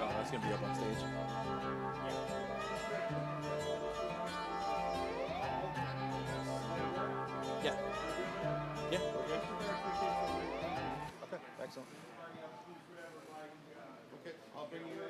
Oh, that's gonna be up on stage. Yeah. Yeah. We're good. Okay. Excellent. Okay. I'll bring you a.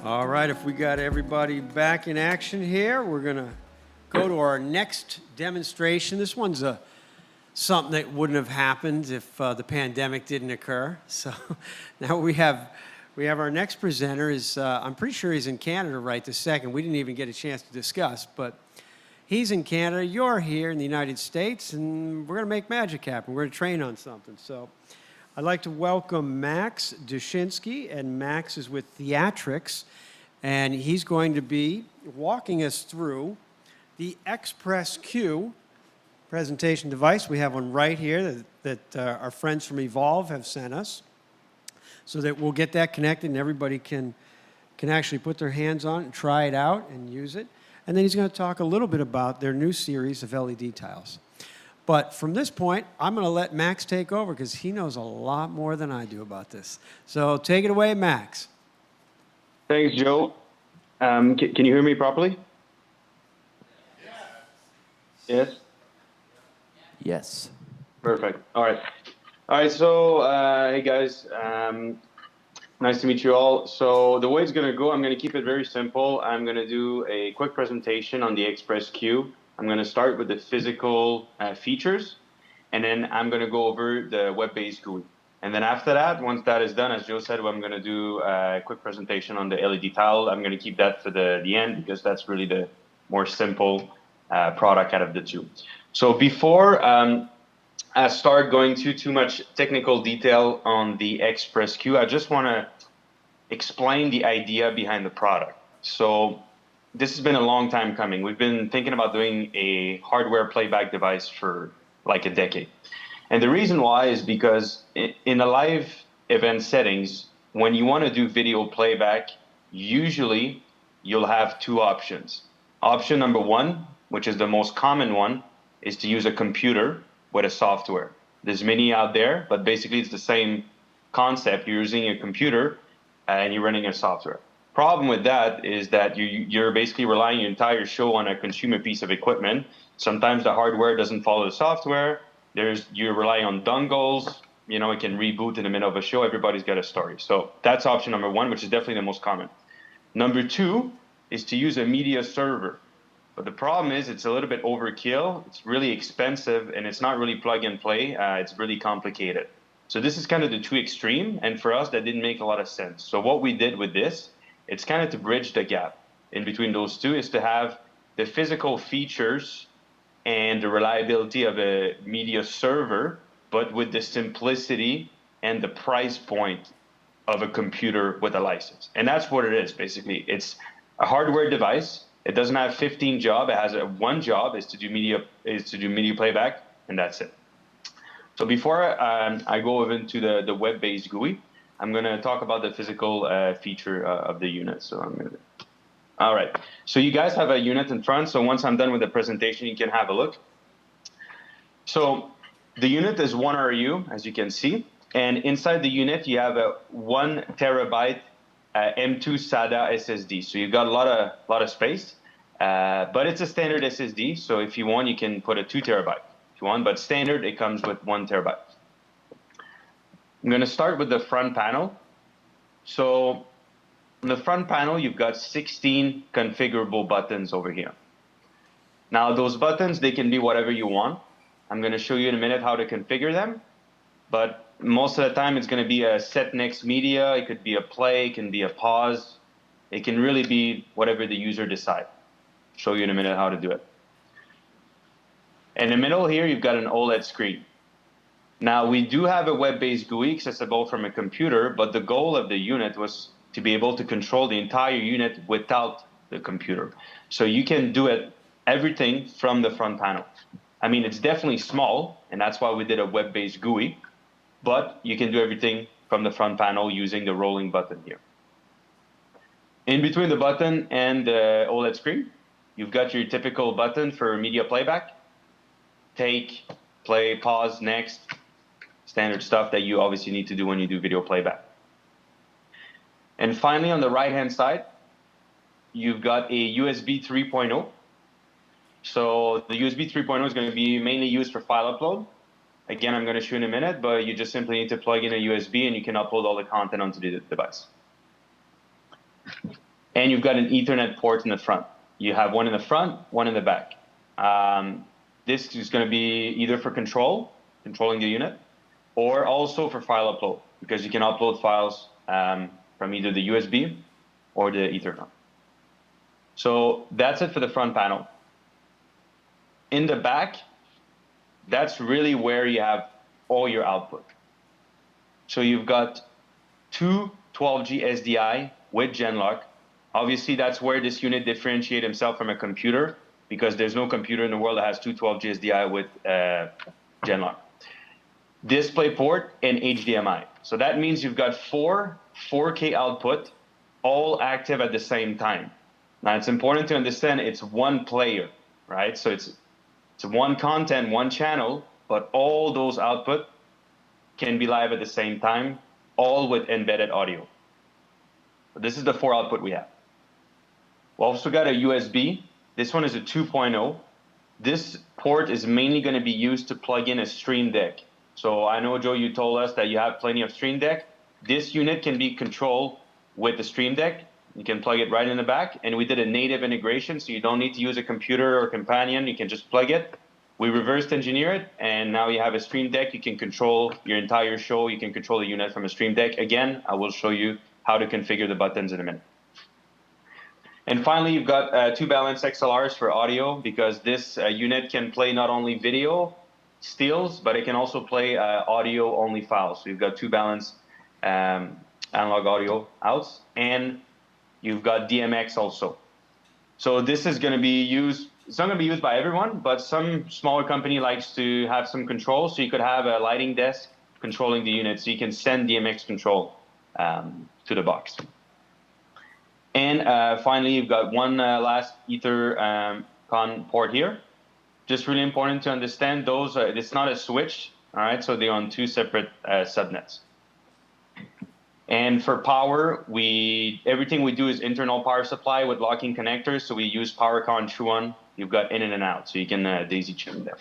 All right, if we got everybody back in action here, we're going to go to our next demonstration. This one's something that wouldn't have happened if the pandemic didn't occur. So now we have our next presenter is, I'm pretty sure he's in Canada right this second. We didn't even get a chance to discuss, but he's in Canada, you're here in the United States, and we're going to make magic happen. We're going to train on something. So I'd like to welcome Max Dushinsky, and Max is with Theatrixx, and he's going to be walking us through the Xpresscue presentation device. We have one right here that our friends from Evolve have sent us, so that we'll get that connected and everybody can actually put their hands on it and try it out and use it. And then he's going to talk a little bit about their new series of LED tiles. But from this point, I'm going to let Max take over because he knows a lot more than I do about this. So take it away, Max. Thanks, Joe. Can you hear me properly? Yes? Yes. Perfect. All right. All right, so hey guys, nice to meet you all. So the way it's going to go, I'm going to keep it very simple. I'm going to do a quick presentation on the Xpresscue. I'm going to start with the physical features, and then I'm going to go over the web-based GUI. And then after that, once that is done, as Joe said, I'm going to do a quick presentation on the LED tile. I'm going to keep that for the end because that's really the more simple product out of the two. So before I start going too much technical detail on the Xpresscue, I just want to explain the idea behind the product. So this has been a long time coming. We've been thinking about doing a hardware playback device for like a decade. And the reason why is because in a live event settings, when you want to do video playback, usually you'll have two options. Option number one, which is the most common one, is to use a computer with a software. There's many out there, but basically it's the same concept. You're using a computer and you're running a software. Problem with that is that you're basically relying your entire show on a consumer piece of equipment. Sometimes the hardware doesn't follow the software. You're relying on dongles. You know, it can reboot in the middle of a show. Everybody's got a story. So that's option number one, which is definitely the most common. Number two is to use a media server. But the problem is it's a little bit overkill. It's really expensive, and it's not really plug and play. It's really complicated. So this is kind of the two extreme, and for us, that didn't make a lot of sense. So what we did with this, it's kind of to bridge the gap in between those two, is to have the physical features and the reliability of a media server, but with the simplicity and the price point of a computer with a license. And that's what it is, basically. It's a hardware device. It doesn't have 15 jobs. It has one job, is to do media playback, and that's it. So before I go over into the web-based GUI, I'm going to talk about the physical feature of the unit. So I'm going to. All right. So you guys have a unit in front. So once I'm done with the presentation, you can have a look. So the unit is 1 RU, as you can see. And inside the unit, you have a 1 terabyte M2 SATA SSD. So you've got a lot of space. But it's a standard SSD. So if you want, you can put a 2 terabyte if you want. But standard, it comes with 1 terabyte. I'm going to start with the front panel. So on the front panel, you've got 16 configurable buttons over here. Now, those buttons, they can be whatever you want. I'm going to show you in a minute how to configure them. But most of the time, it's going to be a set next media. It could be a play. It can be a pause. It can really be whatever the user decides. Show you in a minute how to do it. In the middle here, you've got an OLED screen. Now, we do have a web-based GUI accessible from a computer, but the goal of the unit was to be able to control the entire unit without the computer. So you can do everything from the front panel. I mean, it's definitely small, and that's why we did a web-based GUI, but you can do everything from the front panel using the rolling button here. In between the button and the OLED screen, you've got your typical button for media playback. Take, play, pause, next. Standard stuff that you obviously need to do when you do video playback. And finally, on the right-hand side, you've got a USB 3.0. So the USB 3.0 is going to be mainly used for file upload. Again, I'm going to show you in a minute, but you just simply need to plug in a USB and you can upload all the content onto the device. and you've got an Ethernet port in the front. You have one in the front, one in the back. This is going to be either for controlling the unit, or also for file upload, because you can upload files from either the USB or the Ethernet. So that's it for the front panel. In the back, that's really where you have all your output. So you've got two 12G SDI with Genlock. Obviously, that's where this unit differentiates himself from a computer, because there's no computer in the world that has two 12G SDI with Genlock. DisplayPort and HDMI. So that means you've got four 4K output, all active at the same time. Now, it's important to understand it's one player, right? So it's one content, one channel, but all those output can be live at the same time, all with embedded audio. So this is the four output we have. We also got a USB. This one is a 2.0. This port is mainly going to be used to plug in a Stream Deck. So I know, Joe, you told us that you have plenty of Stream Deck. This unit can be controlled with the Stream Deck. You can plug it right in the back, and we did a native integration, so you don't need to use a computer or companion. You can just plug it. We reversed engineer it, and now you have a Stream Deck. You can control your entire show. You can control the unit from a Stream Deck. Again, I will show you how to configure the buttons in a minute. And finally, you've got two balanced XLRs for audio, because this unit can play not only video stills, but it can also play audio-only files. So you've got two balanced analog audio outs, and you've got DMX also. So this is going to be used, it's not going to be used by everyone, but some smaller company likes to have some control. So you could have a lighting desk controlling the unit, so you can send DMX control to the box. And finally, you've got one last Ether con port here. Just really important to understand those, it's not a switch, all right? So they're on two separate subnets. And for power, everything we do is internal power supply with locking connectors. So we use PowerCon True-On. You've got in and out, so you can daisy chain them.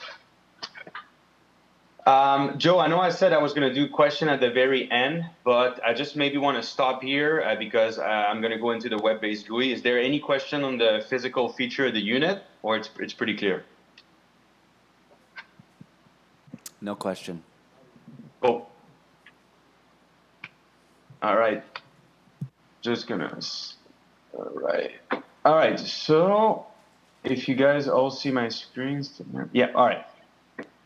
Joe, I know I said I was going to do question at the very end, but I just maybe want to stop here because I'm going to go into the web-based GUI. Is there any question on the physical feature of the unit, or it's pretty clear? No question. Cool. All right. Just gonna. All right. So, if you guys all see my screens, yeah. All right.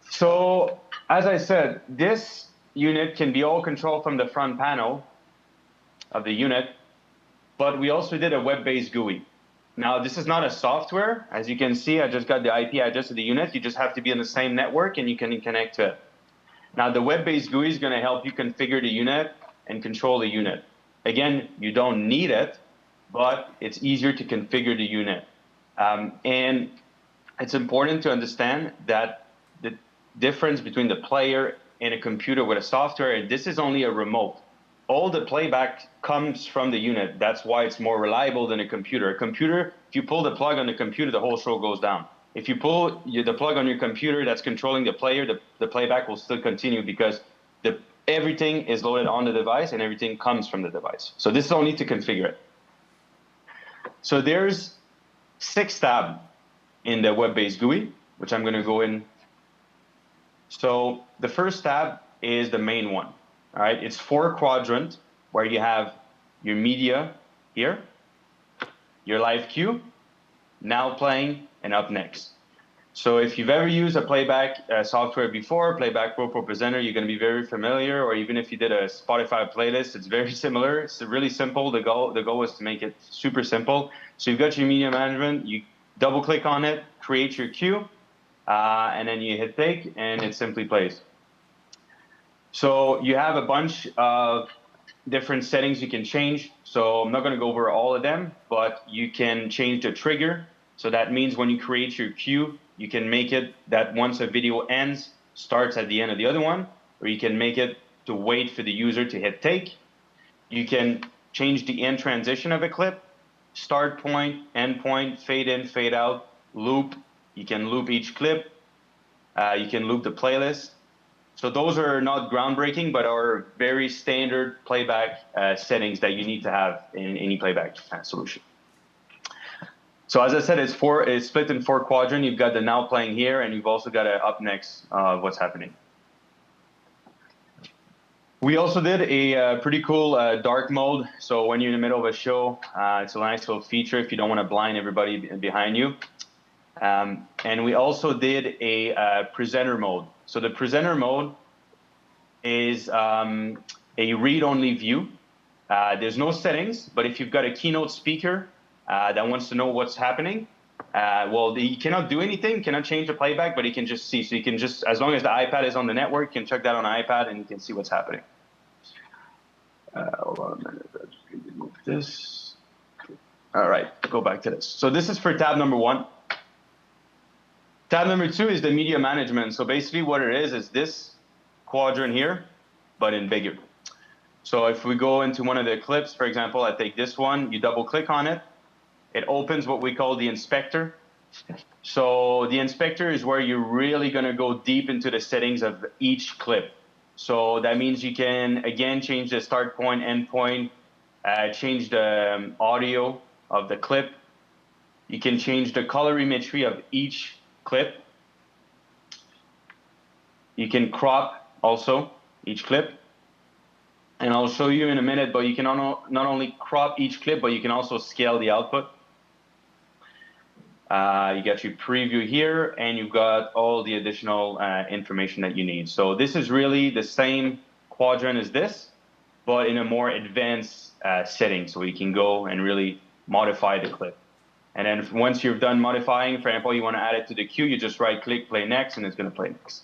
So, as I said, this unit can be all controlled from the front panel of the unit, but we also did a web-based GUI. Now, this is not a software. As you can see, I just got the IP address of the unit. You just have to be on the same network, and you can connect to it. Now, the web-based GUI is going to help you configure the unit and control the unit. Again, you don't need it, but it's easier to configure the unit. And it's important to understand that the difference between the player and a computer with a software, this is only a remote. All the playback comes from the unit. That's why it's more reliable than a computer. A computer, if you pull the plug on the computer, the whole show goes down. If you pull the plug on your computer that's controlling the player, the playback will still continue because everything is loaded on the device and everything comes from the device. So this is all need to configure it. So there's 6 tabs in the web-based GUI, which I'm going to go in. So the first tab is the main one. All right, it's 4-quadrant where you have your media here, your live queue, now playing, and up next. So if you've ever used a playback software before, Playback Pro Presenter, you're going to be very familiar, or even if you did a Spotify playlist, it's very similar. It's really simple. The goal is to make it super simple. So you've got your media management, you double click on it, create your queue, and then you hit take, and it simply plays. So you have a bunch of different settings you can change. So I'm not going to go over all of them, but you can change the trigger. So that means when you create your queue, you can make it that once a video ends, starts at the end of the other one, or you can make it to wait for the user to hit take. You can change the end transition of a clip, start point, end point, fade in, fade out, loop. You can loop each clip. You can loop the playlist. So those are not groundbreaking, but are very standard playback settings that you need to have in any playback solution. So as I said, it's split in 4 quadrants. You've got the now playing here, and you've also got a up next of what's happening. We also did a pretty cool dark mode. So when you're in the middle of a show, it's a nice little feature if you don't want to blind everybody behind you. And we also did a presenter mode. So the presenter mode is a read-only view. There's no settings, but if you've got a keynote speaker that wants to know what's happening, well, he cannot do anything, cannot change the playback, but he can just see. So you can just, as long as the iPad is on the network, you can check that on the iPad and you can see what's happening. Hold on a minute. I'm just going to move this. All right, go back to this. So this is for tab number 1. Tab number 2 is the media management. So basically what it is this quadrant here, but in bigger. So if we go into one of the clips, for example, I take this one, you double click on it, it opens what we call the inspector. So the inspector is where you're really going to go deep into the settings of each clip. So that means you can, again, change the start point, end point, change the audio of the clip. You can change the colorimetry of each clip. You can crop also each clip. And I'll show you in a minute, but you can not only crop each clip, but you can also scale the output. You got your preview here, and you've got all the additional information that you need. So this is really the same quadrant as this, but in a more advanced setting. So you can go and really modify the clip. And then once you're done modifying, for example, you want to add it to the queue, you just right-click, play next, and it's going to play next.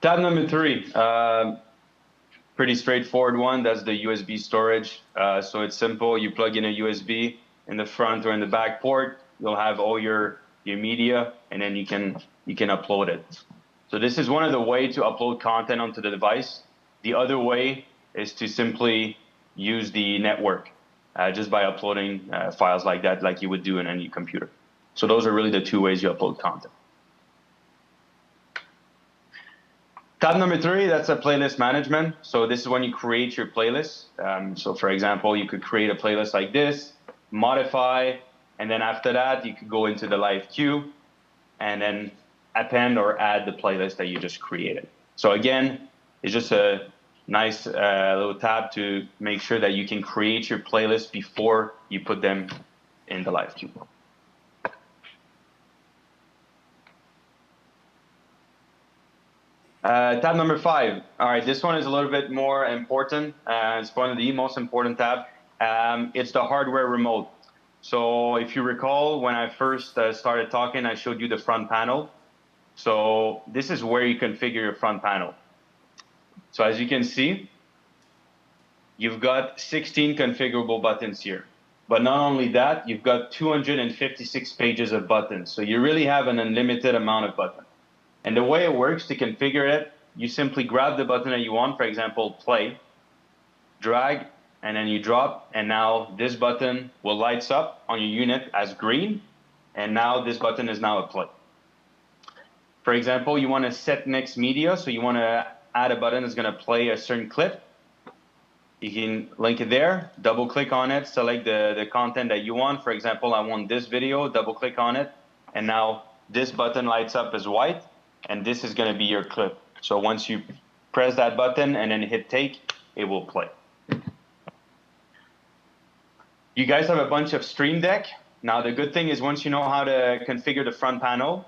Tab number 3, pretty straightforward one. That's the USB storage. So it's simple. You plug in a USB in the front or in the back port. You'll have all your media, and then you can upload it. So this is one of the ways to upload content onto the device. The other way is to simply use the network just by uploading files like that, like you would do in any computer. So those are really the 2 ways you upload content. Tab number 3, that's a playlist management. So this is when you create your playlist. So for example, you could create a playlist like this, modify, and then after that, you could go into the live queue and then append or add the playlist that you just created. So again, it's just a nice little tab to make sure that you can create your playlist before you put them in the live queue. Tab number 5. All right, this one is a little bit more important. It's one of the most important tab. It's the hardware remote. So if you recall, when I first started talking, I showed you the front panel. So this is where you configure your front panel. So as you can see, you've got 16 configurable buttons here. But not only that, you've got 256 pages of buttons. So you really have an unlimited amount of buttons. And the way it works to configure it, you simply grab the button that you want, for example, play, drag, and then you drop, and now this button will lights up on your unit as green, and now this button is now a play. For example, you want to set next media, so you want to add a button that's going to play a certain clip. You can link it there, double click on it, select the content that you want. For example, I want this video, double click on it, and now this button lights up as white. And this is going to be your clip. So once you press that button and then hit take, it will play. You guys have a bunch of Stream Deck. Now the good thing is once you know how to configure the front panel,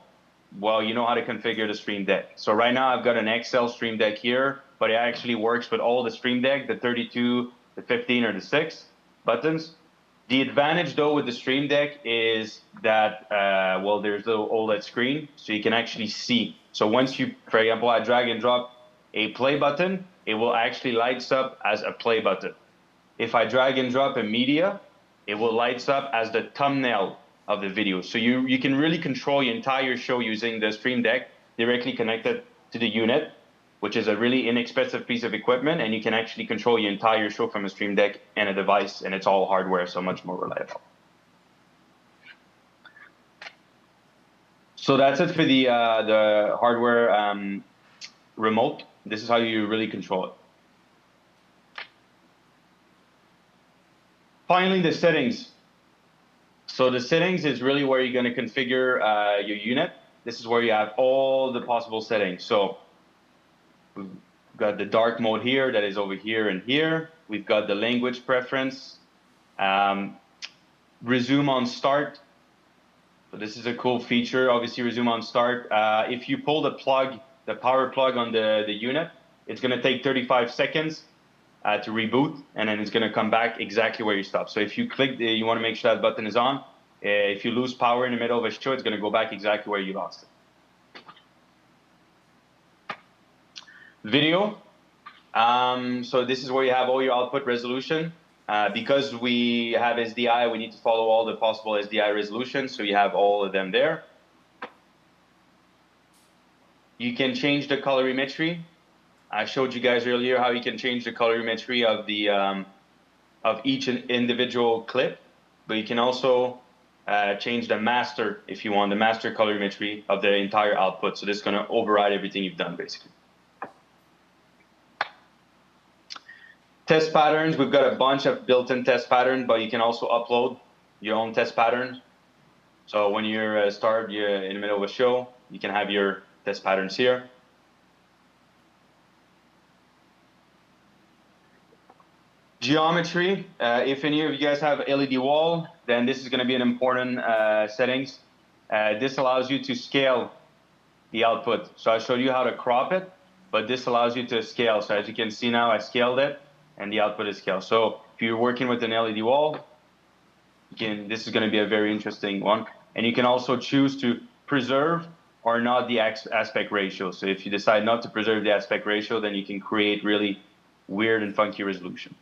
well, you know how to configure the Stream Deck. So right now I've got an XL Stream Deck here, but it actually works with all the Stream Deck, the 32, the 15, or the 6 buttons. The advantage, though, with the Stream Deck is that, well, there's a little OLED screen, so you can actually see. So once you, for example, I drag and drop a play button, it will actually lights up as a play button. If I drag and drop a media, it will lights up as the thumbnail of the video. So you can really control your entire show using the Stream Deck directly connected to the unit, which is a really inexpensive piece of equipment, and you can actually control your entire show from a Stream Deck and a device, and it's all hardware, so much more reliable. So that's it for the hardware remote. This is how you really control it. Finally, the settings. So the settings is really where you're going to configure your unit. This is where you have all the possible settings. So we've got the dark mode here that is over here and here. We've got the language preference. Resume on start. So this is a cool feature. Obviously, resume on start. If you pull the plug, the power plug on the unit, it's going to take 35 seconds to reboot, and then it's going to come back exactly where you stopped. So if you click, you want to make sure that button is on. If you lose power in the middle of a show, it's going to go back exactly where you lost it. Video. So this is where you have all your output resolution. Because we have SDI, we need to follow all the possible SDI resolutions, so you have all of them there. You can change the colorimetry. I showed you guys earlier how you can change the colorimetry of the of each individual clip, but you can also change the master if you want, the master colorimetry of the entire output. So this is going to override everything you've done, basically. Test patterns, we've got a bunch of built-in test patterns, but you can also upload your own test patterns. So when you're you're in the middle of a show, you can have your test patterns here. Geometry, if any of you guys have LED wall, then this is going to be an important settings. This allows you to scale the output. So I showed you how to crop it, but this allows you to scale. So as you can see now, I scaled it, and the output is scaled. So if you're working with an LED wall, this is going to be a very interesting one. And you can also choose to preserve or not the aspect ratio. So if you decide not to preserve the aspect ratio, then you can create really weird and funky resolution.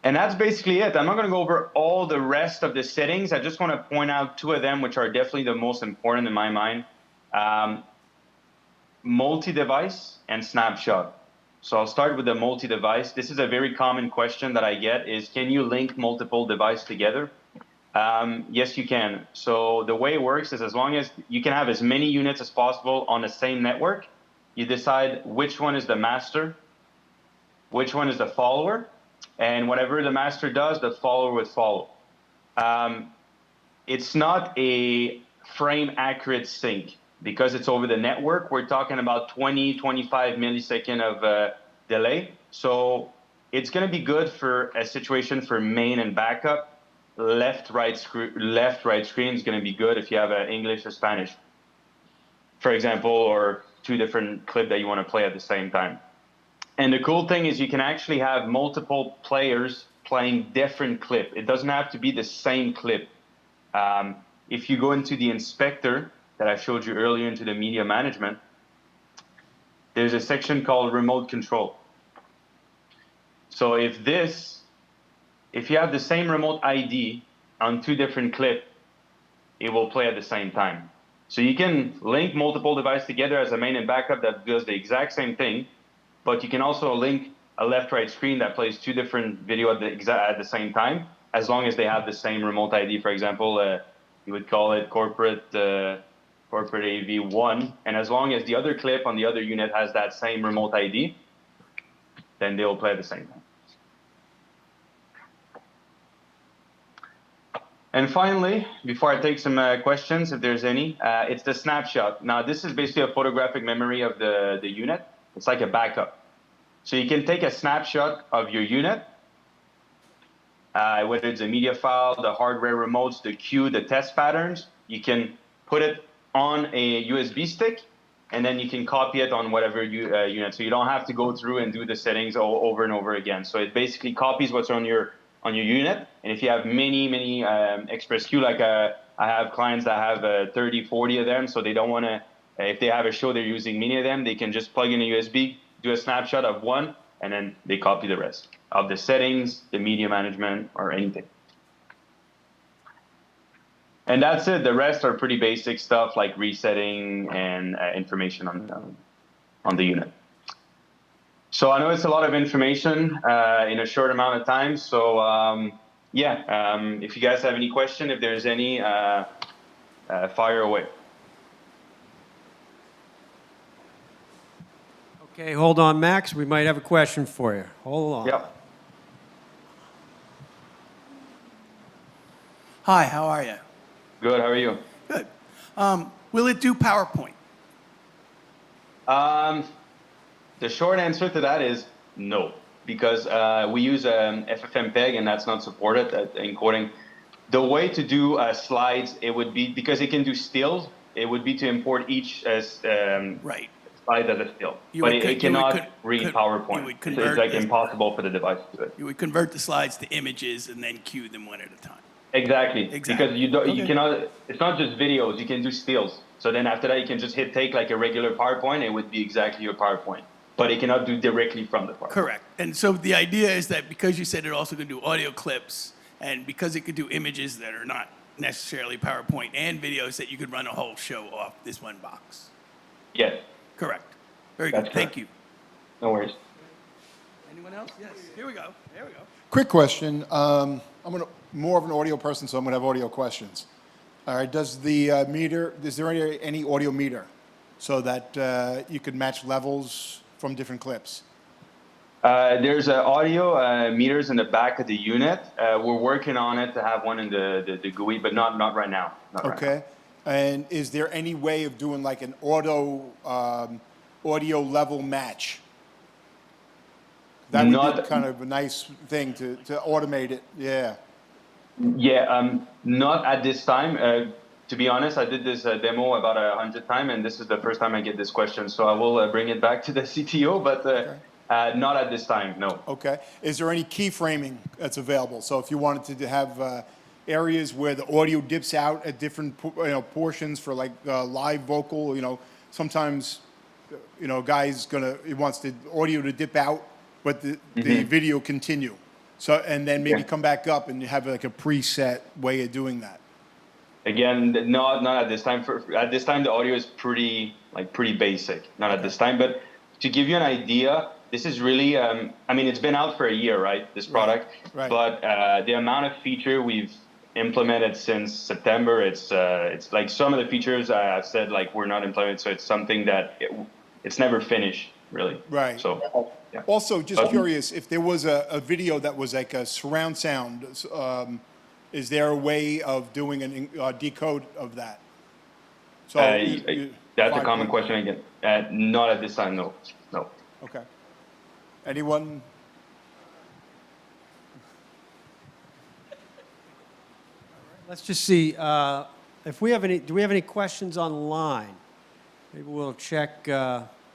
And that's basically it. I'm not going to go over all the rest of the settings. I just want to point out two of them, which are definitely the most important in my mind. Multi-device and snapshot. So I'll start with the multi-device. This is a very common question that I get is, can you link multiple devices together? Yes, you can. So the way it works is as long as you can have as many units as possible on the same network, you decide which one is the master, which one is the follower, and whatever the master does, the follower would follow. It's not a frame accurate sync. Because it's over the network, we're talking about 20, 25 millisecond of delay. So it's going to be good for a situation for main and backup. Left, right screen is going to be good if you have English or Spanish, for example, or two different clips that you want to play at the same time. And the cool thing is you can actually have multiple players playing different clip. It doesn't have to be the same clip. If you go into the inspector that I showed you earlier into the media management, there's a section called remote control. So if you have the same remote ID on two different clips, it will play at the same time. So you can link multiple devices together as a main and backup that does the exact same thing, but you can also link a left-right screen that plays two different video at the same time, as long as they have the same remote ID. For example, you would call it corporate AV1, and as long as the other clip on the other unit has that same remote ID, then they will play at the same time. And finally, before I take some questions, if there's any, it's the snapshot. Now, this is basically a photographic memory of the unit. It's like a backup. So you can take a snapshot of your unit, whether it's a media file, the hardware remotes, the cue, the test patterns. You can put it on a USB stick, and then you can copy it on whatever unit. So you don't have to go through and do the settings over and over again. So it basically copies what's on your unit. And if you have many Xpresscue, like I have clients that have 30, 40 of them, so they don't want to, if they have a show they're using many of them, they can just plug in a USB, do a snapshot of one, and then they copy the rest of the settings, the media management, or anything. And that's it. The rest are pretty basic stuff like resetting and information on the unit. So I know it's a lot of information in a short amount of time. So if you guys have any question, if there's any, fire away. Okay, hold on, Max. We might have a question for you. Hold on. Yep. Hi, how are you? Good. How are you? Good. Will it do PowerPoint? The short answer to that is no, because we use FFmpeg and that's not supported encoding. The way to do slides, it would be, because it can do stills, it would be to import each Right. slide as a still. You But would it cannot could- read you PowerPoint. would It's convert like this- impossible for the device to do it. You would convert the slides to images and then queue them one at a time. Exactly. Exactly. Because you Okay. cannot, it's not just videos, you can do stills. So then after that, you can just hit take like a regular PowerPoint, it would be exactly your PowerPoint. But it cannot do directly from the PowerPoint. Correct. And so the idea is that because you said it also could do audio clips, and because it could do images that are not necessarily PowerPoint and videos, that you could run a whole show off this one box. Yes, Correct. Very That's good. Thank correct. you. no worries. Anyone else? Yes. Here we go. There we go. Quick question. I'm more of an audio person, so I'm gonna have audio questions. All right. Does the meter? Is there any audio meter, so that you could match levels from different clips? There's audio meters in the back of the unit. We're working on it to have one in the GUI, but not right now. Not right now. Okay. And is there any way of doing like an audio level match? That would be Not- kind of a nice thing to automate it. Yeah. Yeah, not at this time. To be honest, I did this demo about 100 times, and this is the first time I get this question. So I will bring it back to the CTO, but not at this time, no. Okay. Is there any keyframing that's available? So if you wanted to have areas where the audio dips out at different portions for like live vocal, sometimes a guy's he wants the audio to dip out, but the video continue. So and then maybe come back up and you have like a preset way of doing that. Again, not at this time. At this time, the audio is pretty basic. Not at this time, but to give you an idea, this is really. It's been out for a year, right? This product, Right. But the amount of feature we've implemented since September, it's like some of the features I've said like we're not implemented, so it's something that it's never finished, really. Right. So. Yeah. Also, just curious, if there was a video that was like a surround sound, is there a way of doing a decode of that? So That's a common question again. Not at this time, no. No. Okay. Anyone? Let's just see if we have any. Do we have any questions online? Maybe we'll check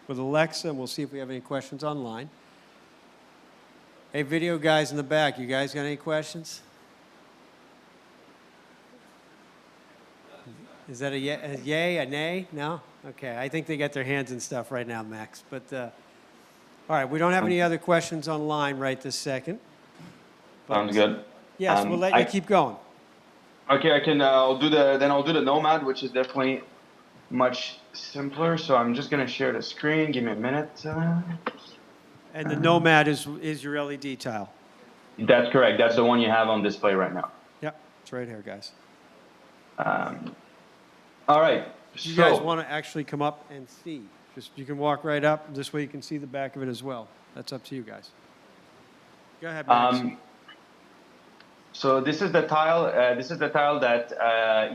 with Alexa, and we'll see if we have any questions online. Hey, video guys in the back, you guys got any questions? Is that a yay, a nay? No? Okay, I think they got their hands and stuff right now, Max. But all right, we don't have any other questions online right this second. Sounds good. Yes, we'll let you keep going. Okay, I can. I'll do the Nomad, which is definitely much simpler. So I'm just gonna share the screen. Give me a minute. And the Nomad is your LED tile. That's correct. That's the one you have on display right now. Yep, it's right here, guys. All right. You guys want to actually come up and see? You can walk right up. This way you can see the back of it as well. That's up to you guys. Go ahead, Max. So this is the tile. This is the tile that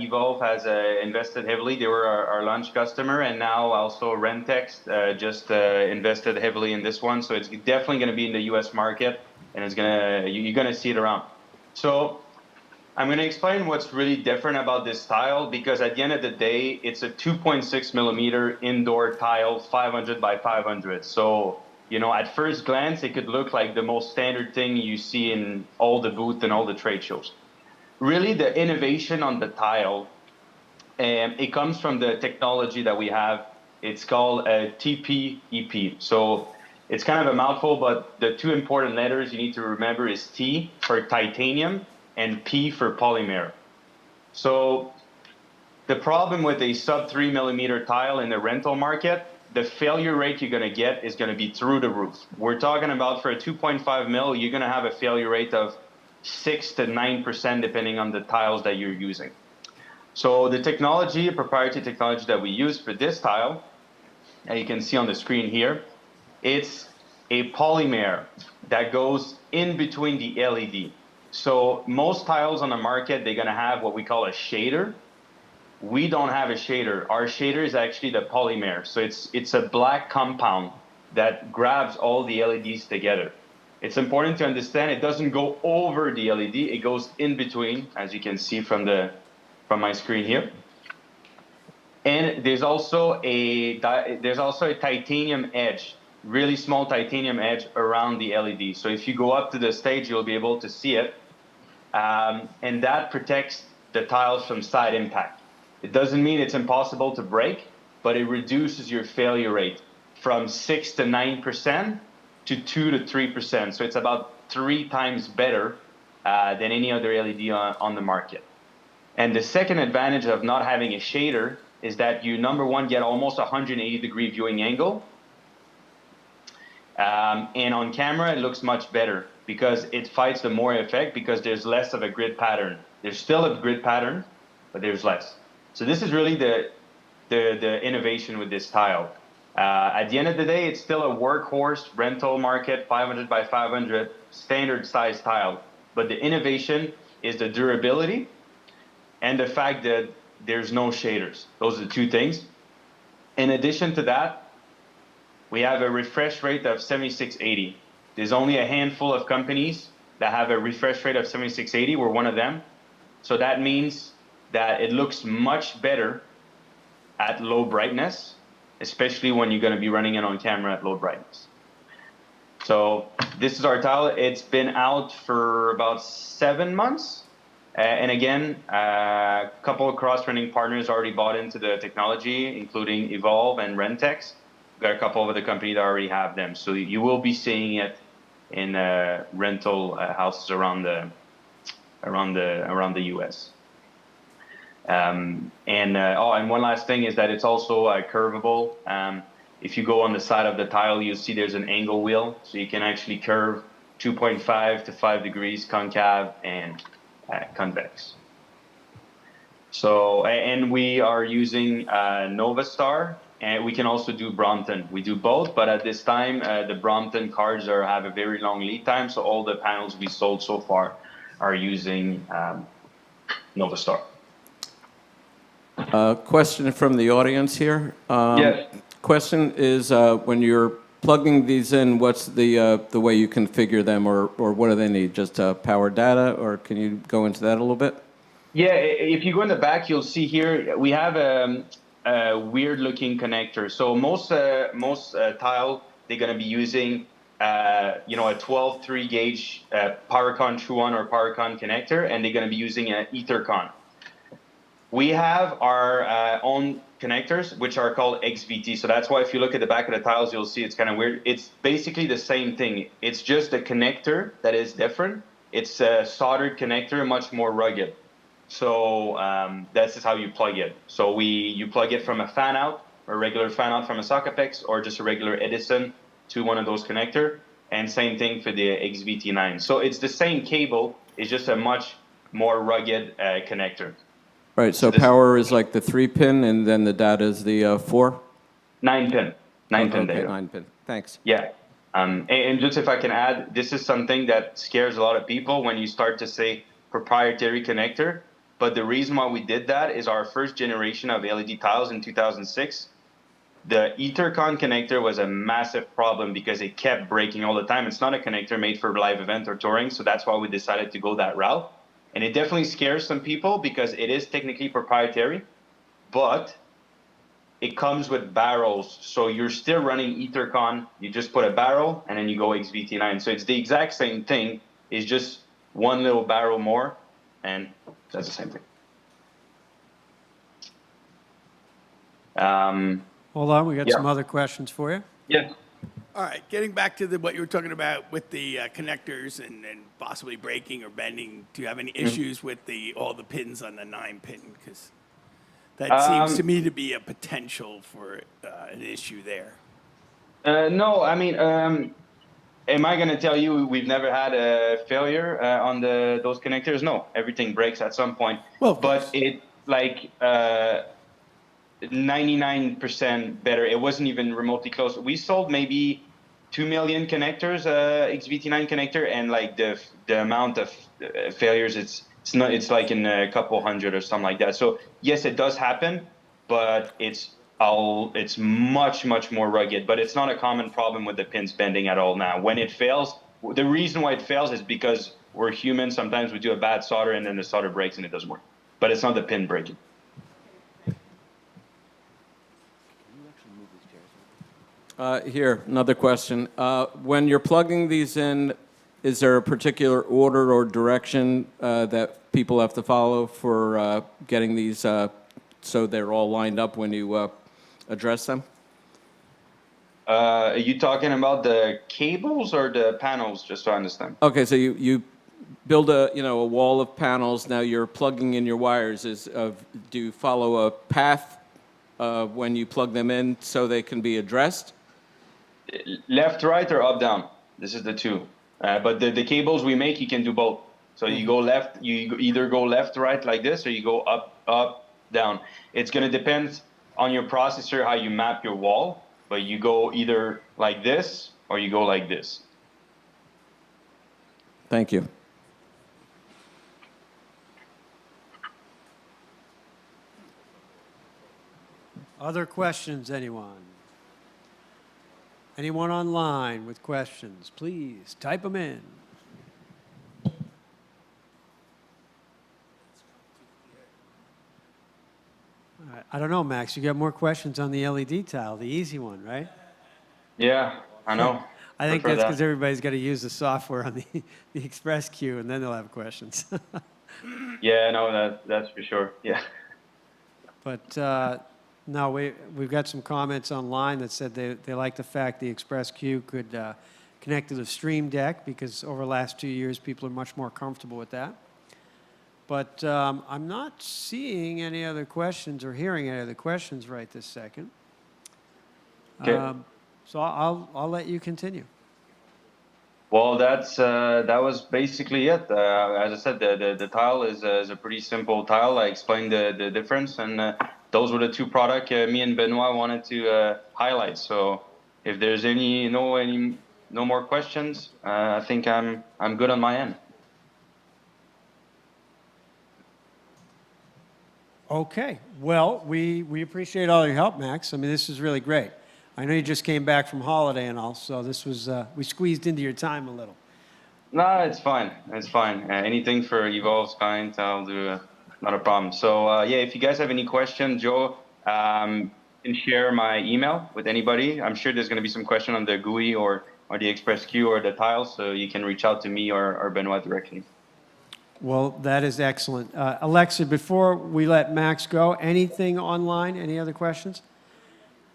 Evolve has invested heavily. They were our launch customer, and now also Rentex just invested heavily in this one. So it's definitely going to be in the U.S. market, and you're going to see it around. So I'm going to explain what's really different about this tile, because at the end of the day, it's a 2.6 millimeter indoor tile, 500 by 500. So at first glance, it could look like the most standard thing you see in all the booths and all the trade shows. Really, the innovation on the tile, it comes from the technology that we have. It's called a TPEP. So it's kind of a mouthful, but the two important letters you need to remember is T for titanium and P for polymer. So the problem with a sub 3 millimeter tile in the rental market, the failure rate you're going to get is going to be through the roof. We're talking about for a 2.5 mil, you're going to have a failure rate of 6 to 9% depending on the tiles that you're using. So the proprietary technology that we use for this tile, you can see on the screen here, It's a polymer that goes in between the LED. So most tiles on the market, they're gonna have what we call a shader. We don't have a shader. Our shader is actually the polymer. So it's a black compound that grabs all the LEDs together. It's important to understand it doesn't go over the LED, it goes in between, as you can see from my screen here. And there's also a titanium edge, really small titanium edge around the LED. So if you go up to the stage, you'll be able to see it. And that protects the tiles from side impact. It doesn't mean it's impossible to break, but it reduces your failure rate from 6 to 9% to 2 to 3%. So it's about 3 times better than any other LED on the market. And the second advantage of not having a shader is that you, number one, get almost 180-degree viewing angle. And on camera, it looks much better because it fights the Moore effect because there's less of a grid pattern. There's still a grid pattern, but there's less. So this is really the innovation with this tile. At the end of the day, it's still a workhorse rental market, 500 by 500, standard size tile. But the innovation is the durability and the fact that there's no shaders. Those are the two things. In addition to that, we have a refresh rate of 7680. There's only a handful of companies that have a refresh rate of 7680. We're one of them. So that means that it looks much better at low brightness, especially when you're going to be running it on camera at low brightness. So this is our tile. It's been out for about 7 months. And again, a couple of cross-running partners already bought into the technology, including Evolve and Rentex. We've got a couple of other companies that already have them. So you will be seeing it in rental houses around the US. And one last thing is that it's also curvable. If you go on the side of the tile, you'll see there's an angle wheel, so you can actually curve 2.5 to 5 degrees concave and convex. So, and we are using Novastar, and we can also do Brompton. We do both, but at this time, the Brompton cards have a very long lead time, so all the panels we sold so far are using Novastar. Question from the audience here. Yes. Question is, when you're plugging these in, what's the way you configure them, or what do they need? Just power data, or can you go into that a little bit? Yeah, if you go in the back, you'll see here we have a weird-looking connector. So most tile they're going to be using, a 12 3-gauge PowerCon True One or PowerCon connector, and they're going to be using an EtherCon. We have our own connectors, which are called XVT. So that's why if you look at the back of the tiles, you'll see it's kind of weird. It's basically the same thing. It's just a connector that is different. It's a soldered connector, much more rugged. So that's just how you plug it. So you plug it from a fan out, or a regular fan out from a Sockaplex, or just a regular Edison to one of those connector. And same thing for the XVT9. So it's the same cable. It's just a much more rugged connector. Right, so power is like the 3-pin, and then the data is the 4? 9-pin. 9-pin okay, data. 9-pin. Thanks. Yeah. And just if I can add, this is something that scares a lot of people when you start to say proprietary connector. But the reason why we did that is our first generation of LED tiles in 2006. The EtherCon connector was a massive problem because it kept breaking all the time. It's not a connector made for live event or touring, so that's why we decided to go that route. And it definitely scares some people because it is technically proprietary, but it comes with barrels. So you're still running EtherCon. You just put a barrel, and then you go XVT9. So it's the exact same thing. It's just one little barrel more, and that's the same thing. Hold on, we got some other questions for you. Yeah. All right, getting back to what you were talking about with the connectors and possibly breaking or bending, do you have any issues with all the pins on the 9-pin? Because that seems to me to be a potential for an issue there. No, I mean, am I going to tell you we've never had a failure on those connectors? No, everything breaks at some point. Well, but it 99% better. It wasn't even remotely close. We sold maybe 2 million connectors, XVT9 connector, and like the amount of failures, it's like in a couple hundred or something like that. So yes, it does happen, but it's much more rugged. But it's not a common problem with the pins bending at all now. When it fails, the reason why it fails is because we're human. Sometimes we do a bad solder and then the solder breaks and it doesn't work. But it's not the pin breaking. Here, another question. When you're plugging these in, is there a particular order or direction that people have to follow for getting these so they're all lined up when you address them? Are you talking about the cables or the panels, just so I understand? Okay, so you build a wall of panels. Now you're plugging in your wires. Do you follow a path when you plug them in so they can be addressed? Left, right, or up, down. This is the two. But the cables we make, you can do both. So you go left, either go left, right like this, or you go up, down. It's going to depend on your processor how you map your wall, but you go either like this or you go like this. Thank you. Other questions, anyone? Anyone online with questions, please type them in. All right. I don't know, Max, you got more questions on the LED tile, the easy one, right? Yeah, I know. I think Prefer that's because that. everybody's got to use the software on the Xpresscue, and then they'll have questions. Yeah, no, that's for sure. Yeah. But no, we've got some comments online that said they like the fact the Xpresscue could connect to the Stream Deck, because over the last 2 years, people are much more comfortable with that. But I'm not seeing any other questions or hearing any other questions right this second. Okay. So I'll let you continue. Well, that was basically it. As I said, the tile is a pretty simple tile. I explained the difference, and those were the two products me and Benoit wanted to highlight. So if there's no more questions, I think I'm good on my end. Okay. Well, we appreciate all your help, Max. I mean, this is really great. I know you just came back from holiday and all, so this was we squeezed into your time a little. No, it's fine. It's fine. Anything for Evolve's kind, I'll do. Not a problem. So yeah, if you guys have any questions, Joe, can share my email with anybody. I'm sure there's going to be some question on the GUI or the Xpresscue or the tiles, so you can reach out to me or Benoit directly. Well, that is excellent. Alexa, before we let Max go, anything online? Any other questions?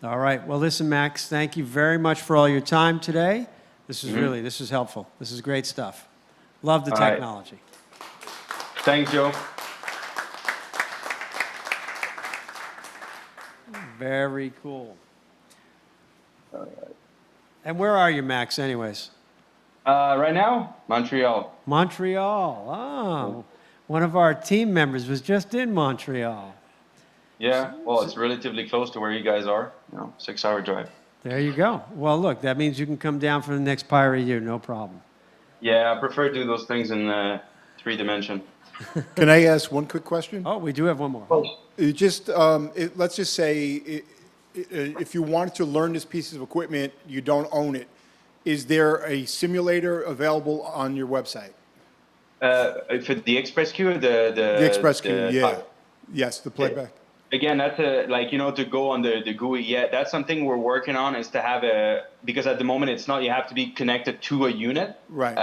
All right. Well, listen, Max, thank you very much for all your time today. This is this is helpful. This is great stuff. Love the technology. Thanks, Joe. Very cool. And where are you, Max, anyways? Right now, Montreal. Montreal. Oh, one of our team members was just in Montreal. Yeah, well, it's relatively close to where you guys are. 6-hour drive. There you go. Well, look, that means you can come down for the next Pirate Year, no problem. Yeah, I prefer to do those things in 3 dimension. Can I ask one quick question? Oh, we do have one more. It just, let's just say, if you wanted to learn this piece of equipment, you don't own it. Is there a simulator available on your website? For the Xpresscue, The Xpresscue, yeah. Yes, the playback. Again, that's to go on the GUI. Yeah, that's something we're working on, is to have because at the moment it's not, you have to be connected to a unit. Right.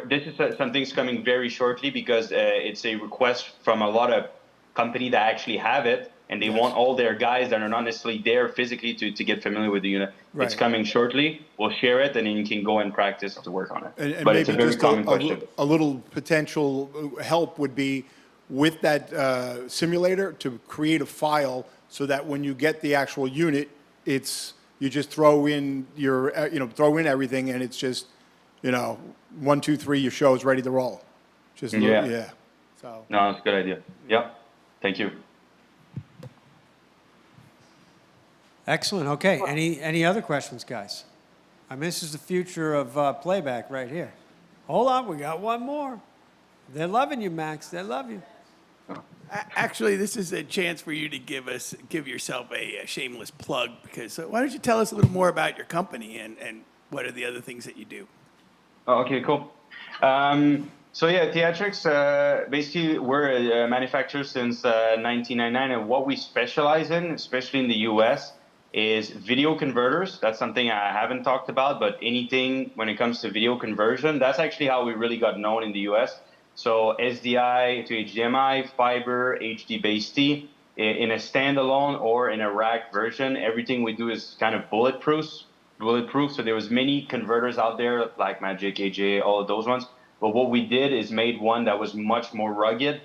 This is something's coming very shortly, because it's a request from a lot of company that actually have it, and they want all their guys that are not necessarily there physically to get familiar with the unit. Right. It's coming shortly. We'll share it, and then you can go and practice to work on it. And but it's a maybe very just common question. a little potential help would be with that simulator to create a file so that when you get the actual unit, you just throw in your throw in everything, and it's just 1, 2, 3, your show is ready to roll. Just yeah. So No, that's a good idea. Yep. Thank you. Excellent. Okay. Any other questions, guys? I mean, this is the future of playback right here. Hold on, we got one more. They're loving you, Max. They love you. Actually, this is a chance for you to give yourself a shameless plug, because why don't you tell us a little more about your company and what are the other things that you do? Oh, okay, cool. So yeah, Theatrixx, basically we're a manufacturer since 1999, and what we specialize in, especially in the US, is video converters. That's something I haven't talked about, but anything when it comes to video conversion, that's actually how we really got known in the US. So SDI to HDMI, fiber, HD base T, in a standalone or in a rack version, everything we do is kind of bulletproof. So there was many converters out there like Magic, AJ, all of those ones. But what we did is made one that was much more rugged,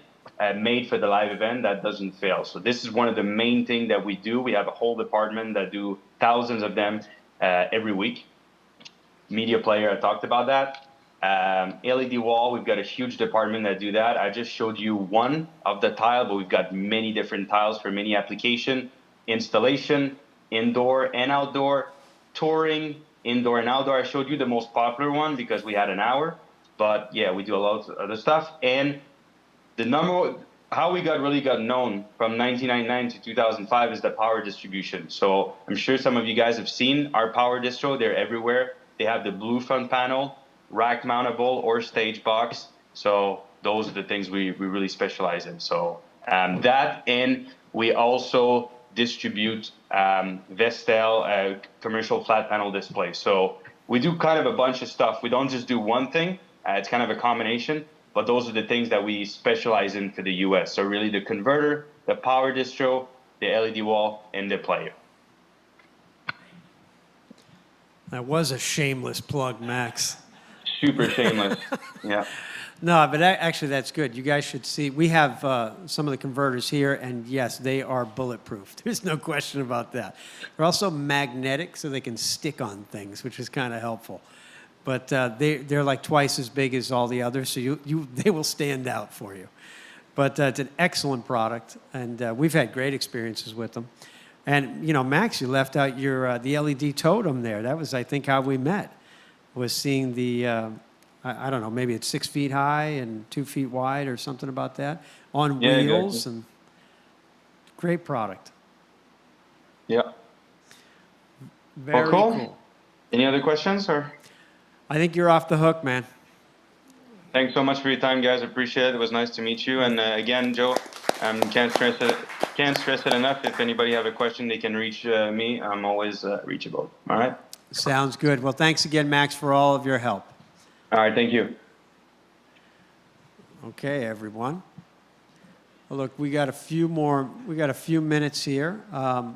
made for the live event that doesn't fail. So this is one of the main things that we do. We have a whole department that do thousands of them every week. Media player, I talked about that. LED wall, we've got a huge department that do that. I just showed you one of the tile, but we've got many different tiles for many application. Installation, indoor and outdoor, touring, indoor and outdoor. I showed you the most popular one because we had an hour. But yeah, we do a lot of other stuff. And how we really got known from 1999 to 2005 is the power distribution. So I'm sure some of you guys have seen our power distro. They're everywhere. They have the blue front panel, rack mountable or stage box. So those are the things we really specialize in. So that, and we also distribute Vestel commercial flat panel displays. So we do kind of a bunch of stuff. We don't just do one thing. It's kind of a combination, but those are the things that we specialize in for the US. So really the converter, the power distro, the LED wall, and the player. That was a shameless plug, Max. Super shameless. Yeah. No, but actually that's good. You guys should see. We have some of the converters here, and yes, they are bulletproof. There's no question about that. They're also magnetic, so they can stick on things, which is kind of helpful. But they're like twice as big as all the others, so they will stand out for you. But it's an excellent product, and we've had great experiences with them. And you know, Max, you left out your the LED totem there. That was, I think, how we met. Was seeing the I don't know, maybe it's 6 feet high and 2 feet wide or something about that on wheels, exactly. And great product. Yeah. Very cool. Any other questions or? I think you're off the hook, man. Thanks so much for your time, guys. Appreciate it. It was nice to meet you. And again, Joe, can't stress it enough. If anybody have a question, they can reach me. I'm always reachable. All right. Sounds good. Well, thanks again, Max, for all of your help. All right. Thank you. Okay, everyone. Well, look, we got a few minutes here. I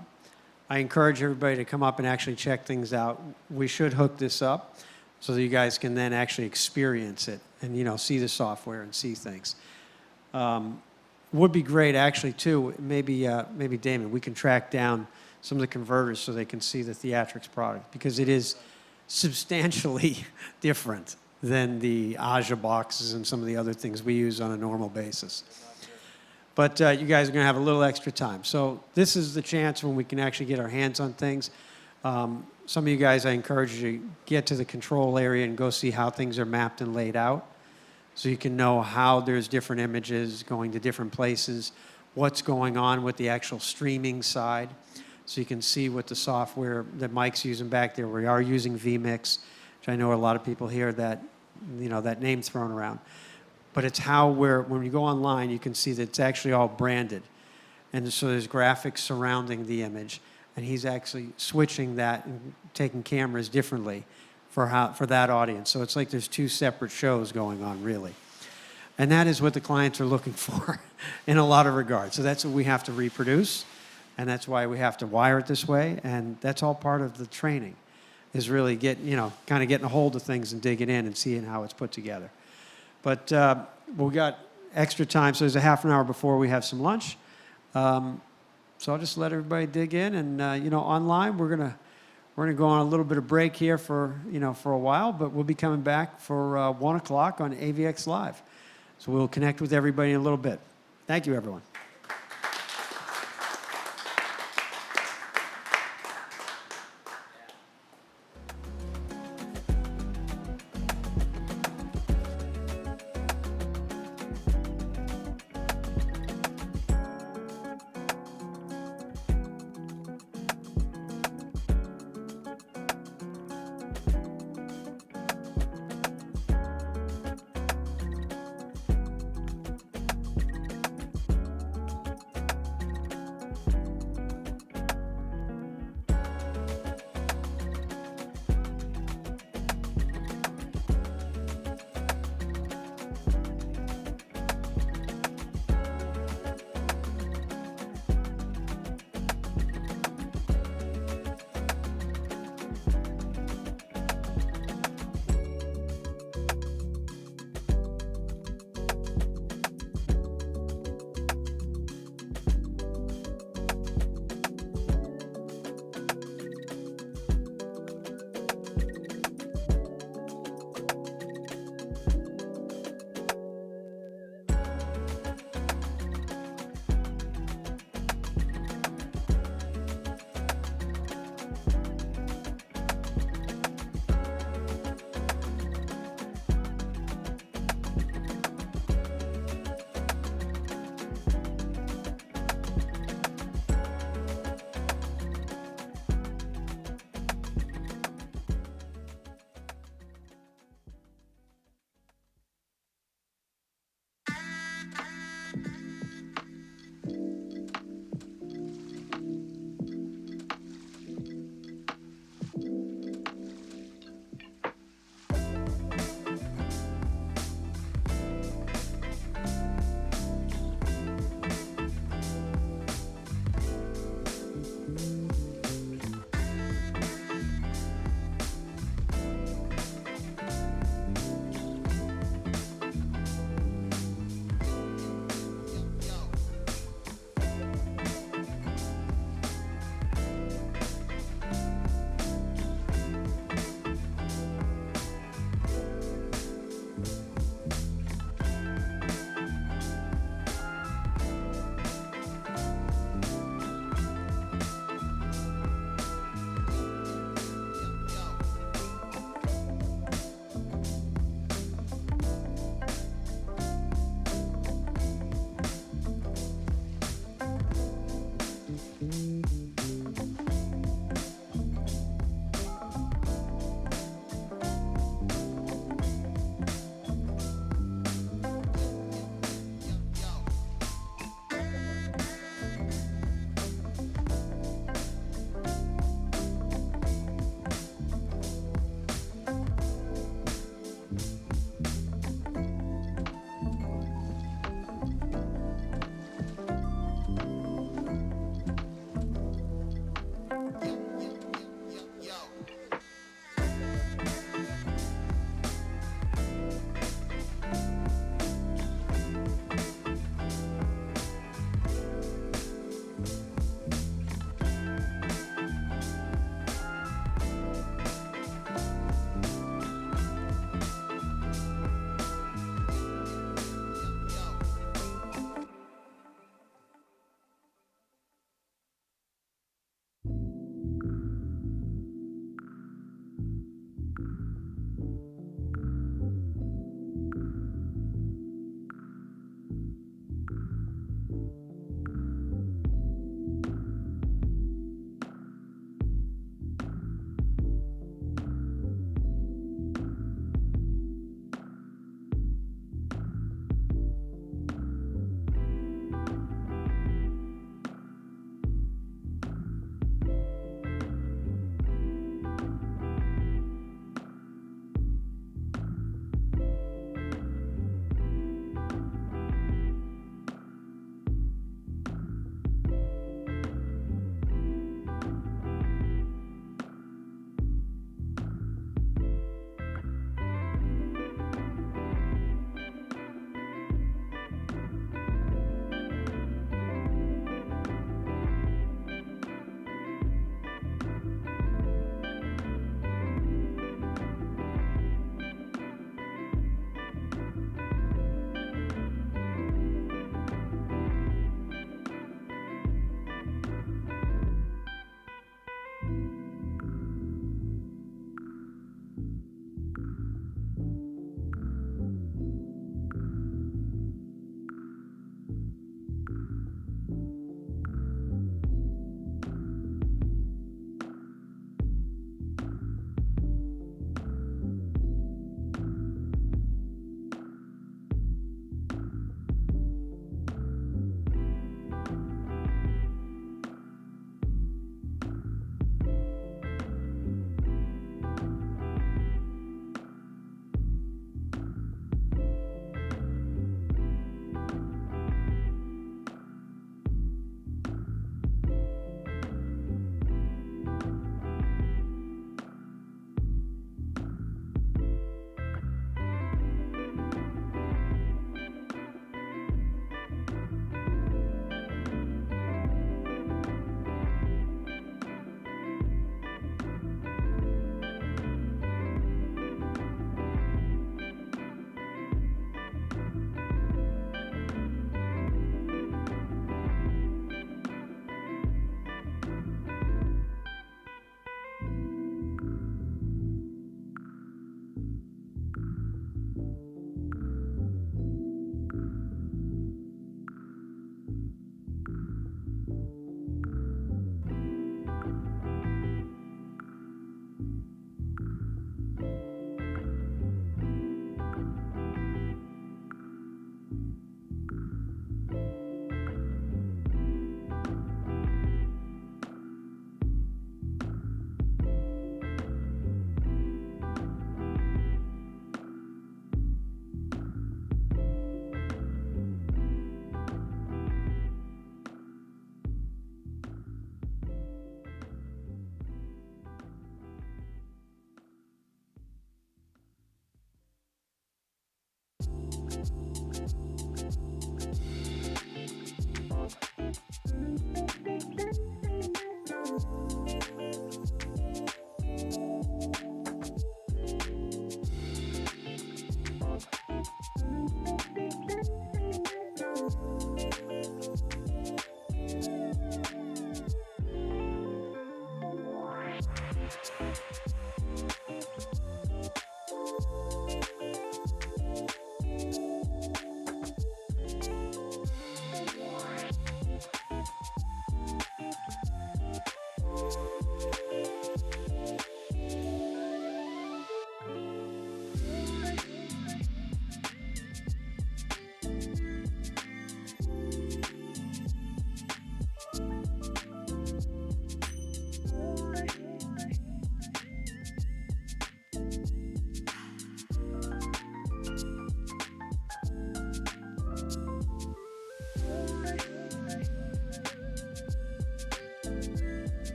encourage everybody to come up and actually check things out. We should hook this up so that you guys can then actually experience it and, you know, see the software and see things. Would be great, actually, too. Maybe Damon, we can track down some of the converters so they can see the Theatrixx product, because it is substantially different than the Aja boxes and some of the other things we use on a normal basis. But you guys are going to have a little extra time. So this is the chance when we can actually get our hands on things. Some of you guys, I encourage you to get to the control area and go see how things are mapped and laid out, so you can know how there's different images going to different places, what's going on with the actual streaming side, so you can see what the software that Mike's using back there. We are using vMix, which I know a lot of people hear that, you know, that name thrown around. But it's how when you go online, you can see that it's actually all branded. And so there's graphics surrounding the image, and he's actually switching that and taking cameras differently for that audience. So it's like there's two separate shows going on, really. And that is what the clients are looking for in a lot of regards. So that's what we have to reproduce, and that's why we have to wire it this way, and that's all part of the training, is really kind of getting a hold of things and digging in and seeing how it's put together. But we got extra time, so there's a half an hour before we have some lunch. So I'll just let everybody dig in, and online we're gonna go on a little bit of break here for a while, but we'll be coming back for 1 o'clock on AVX Live. So we'll connect with everybody in a little bit. Thank you, everyone.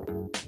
Bye.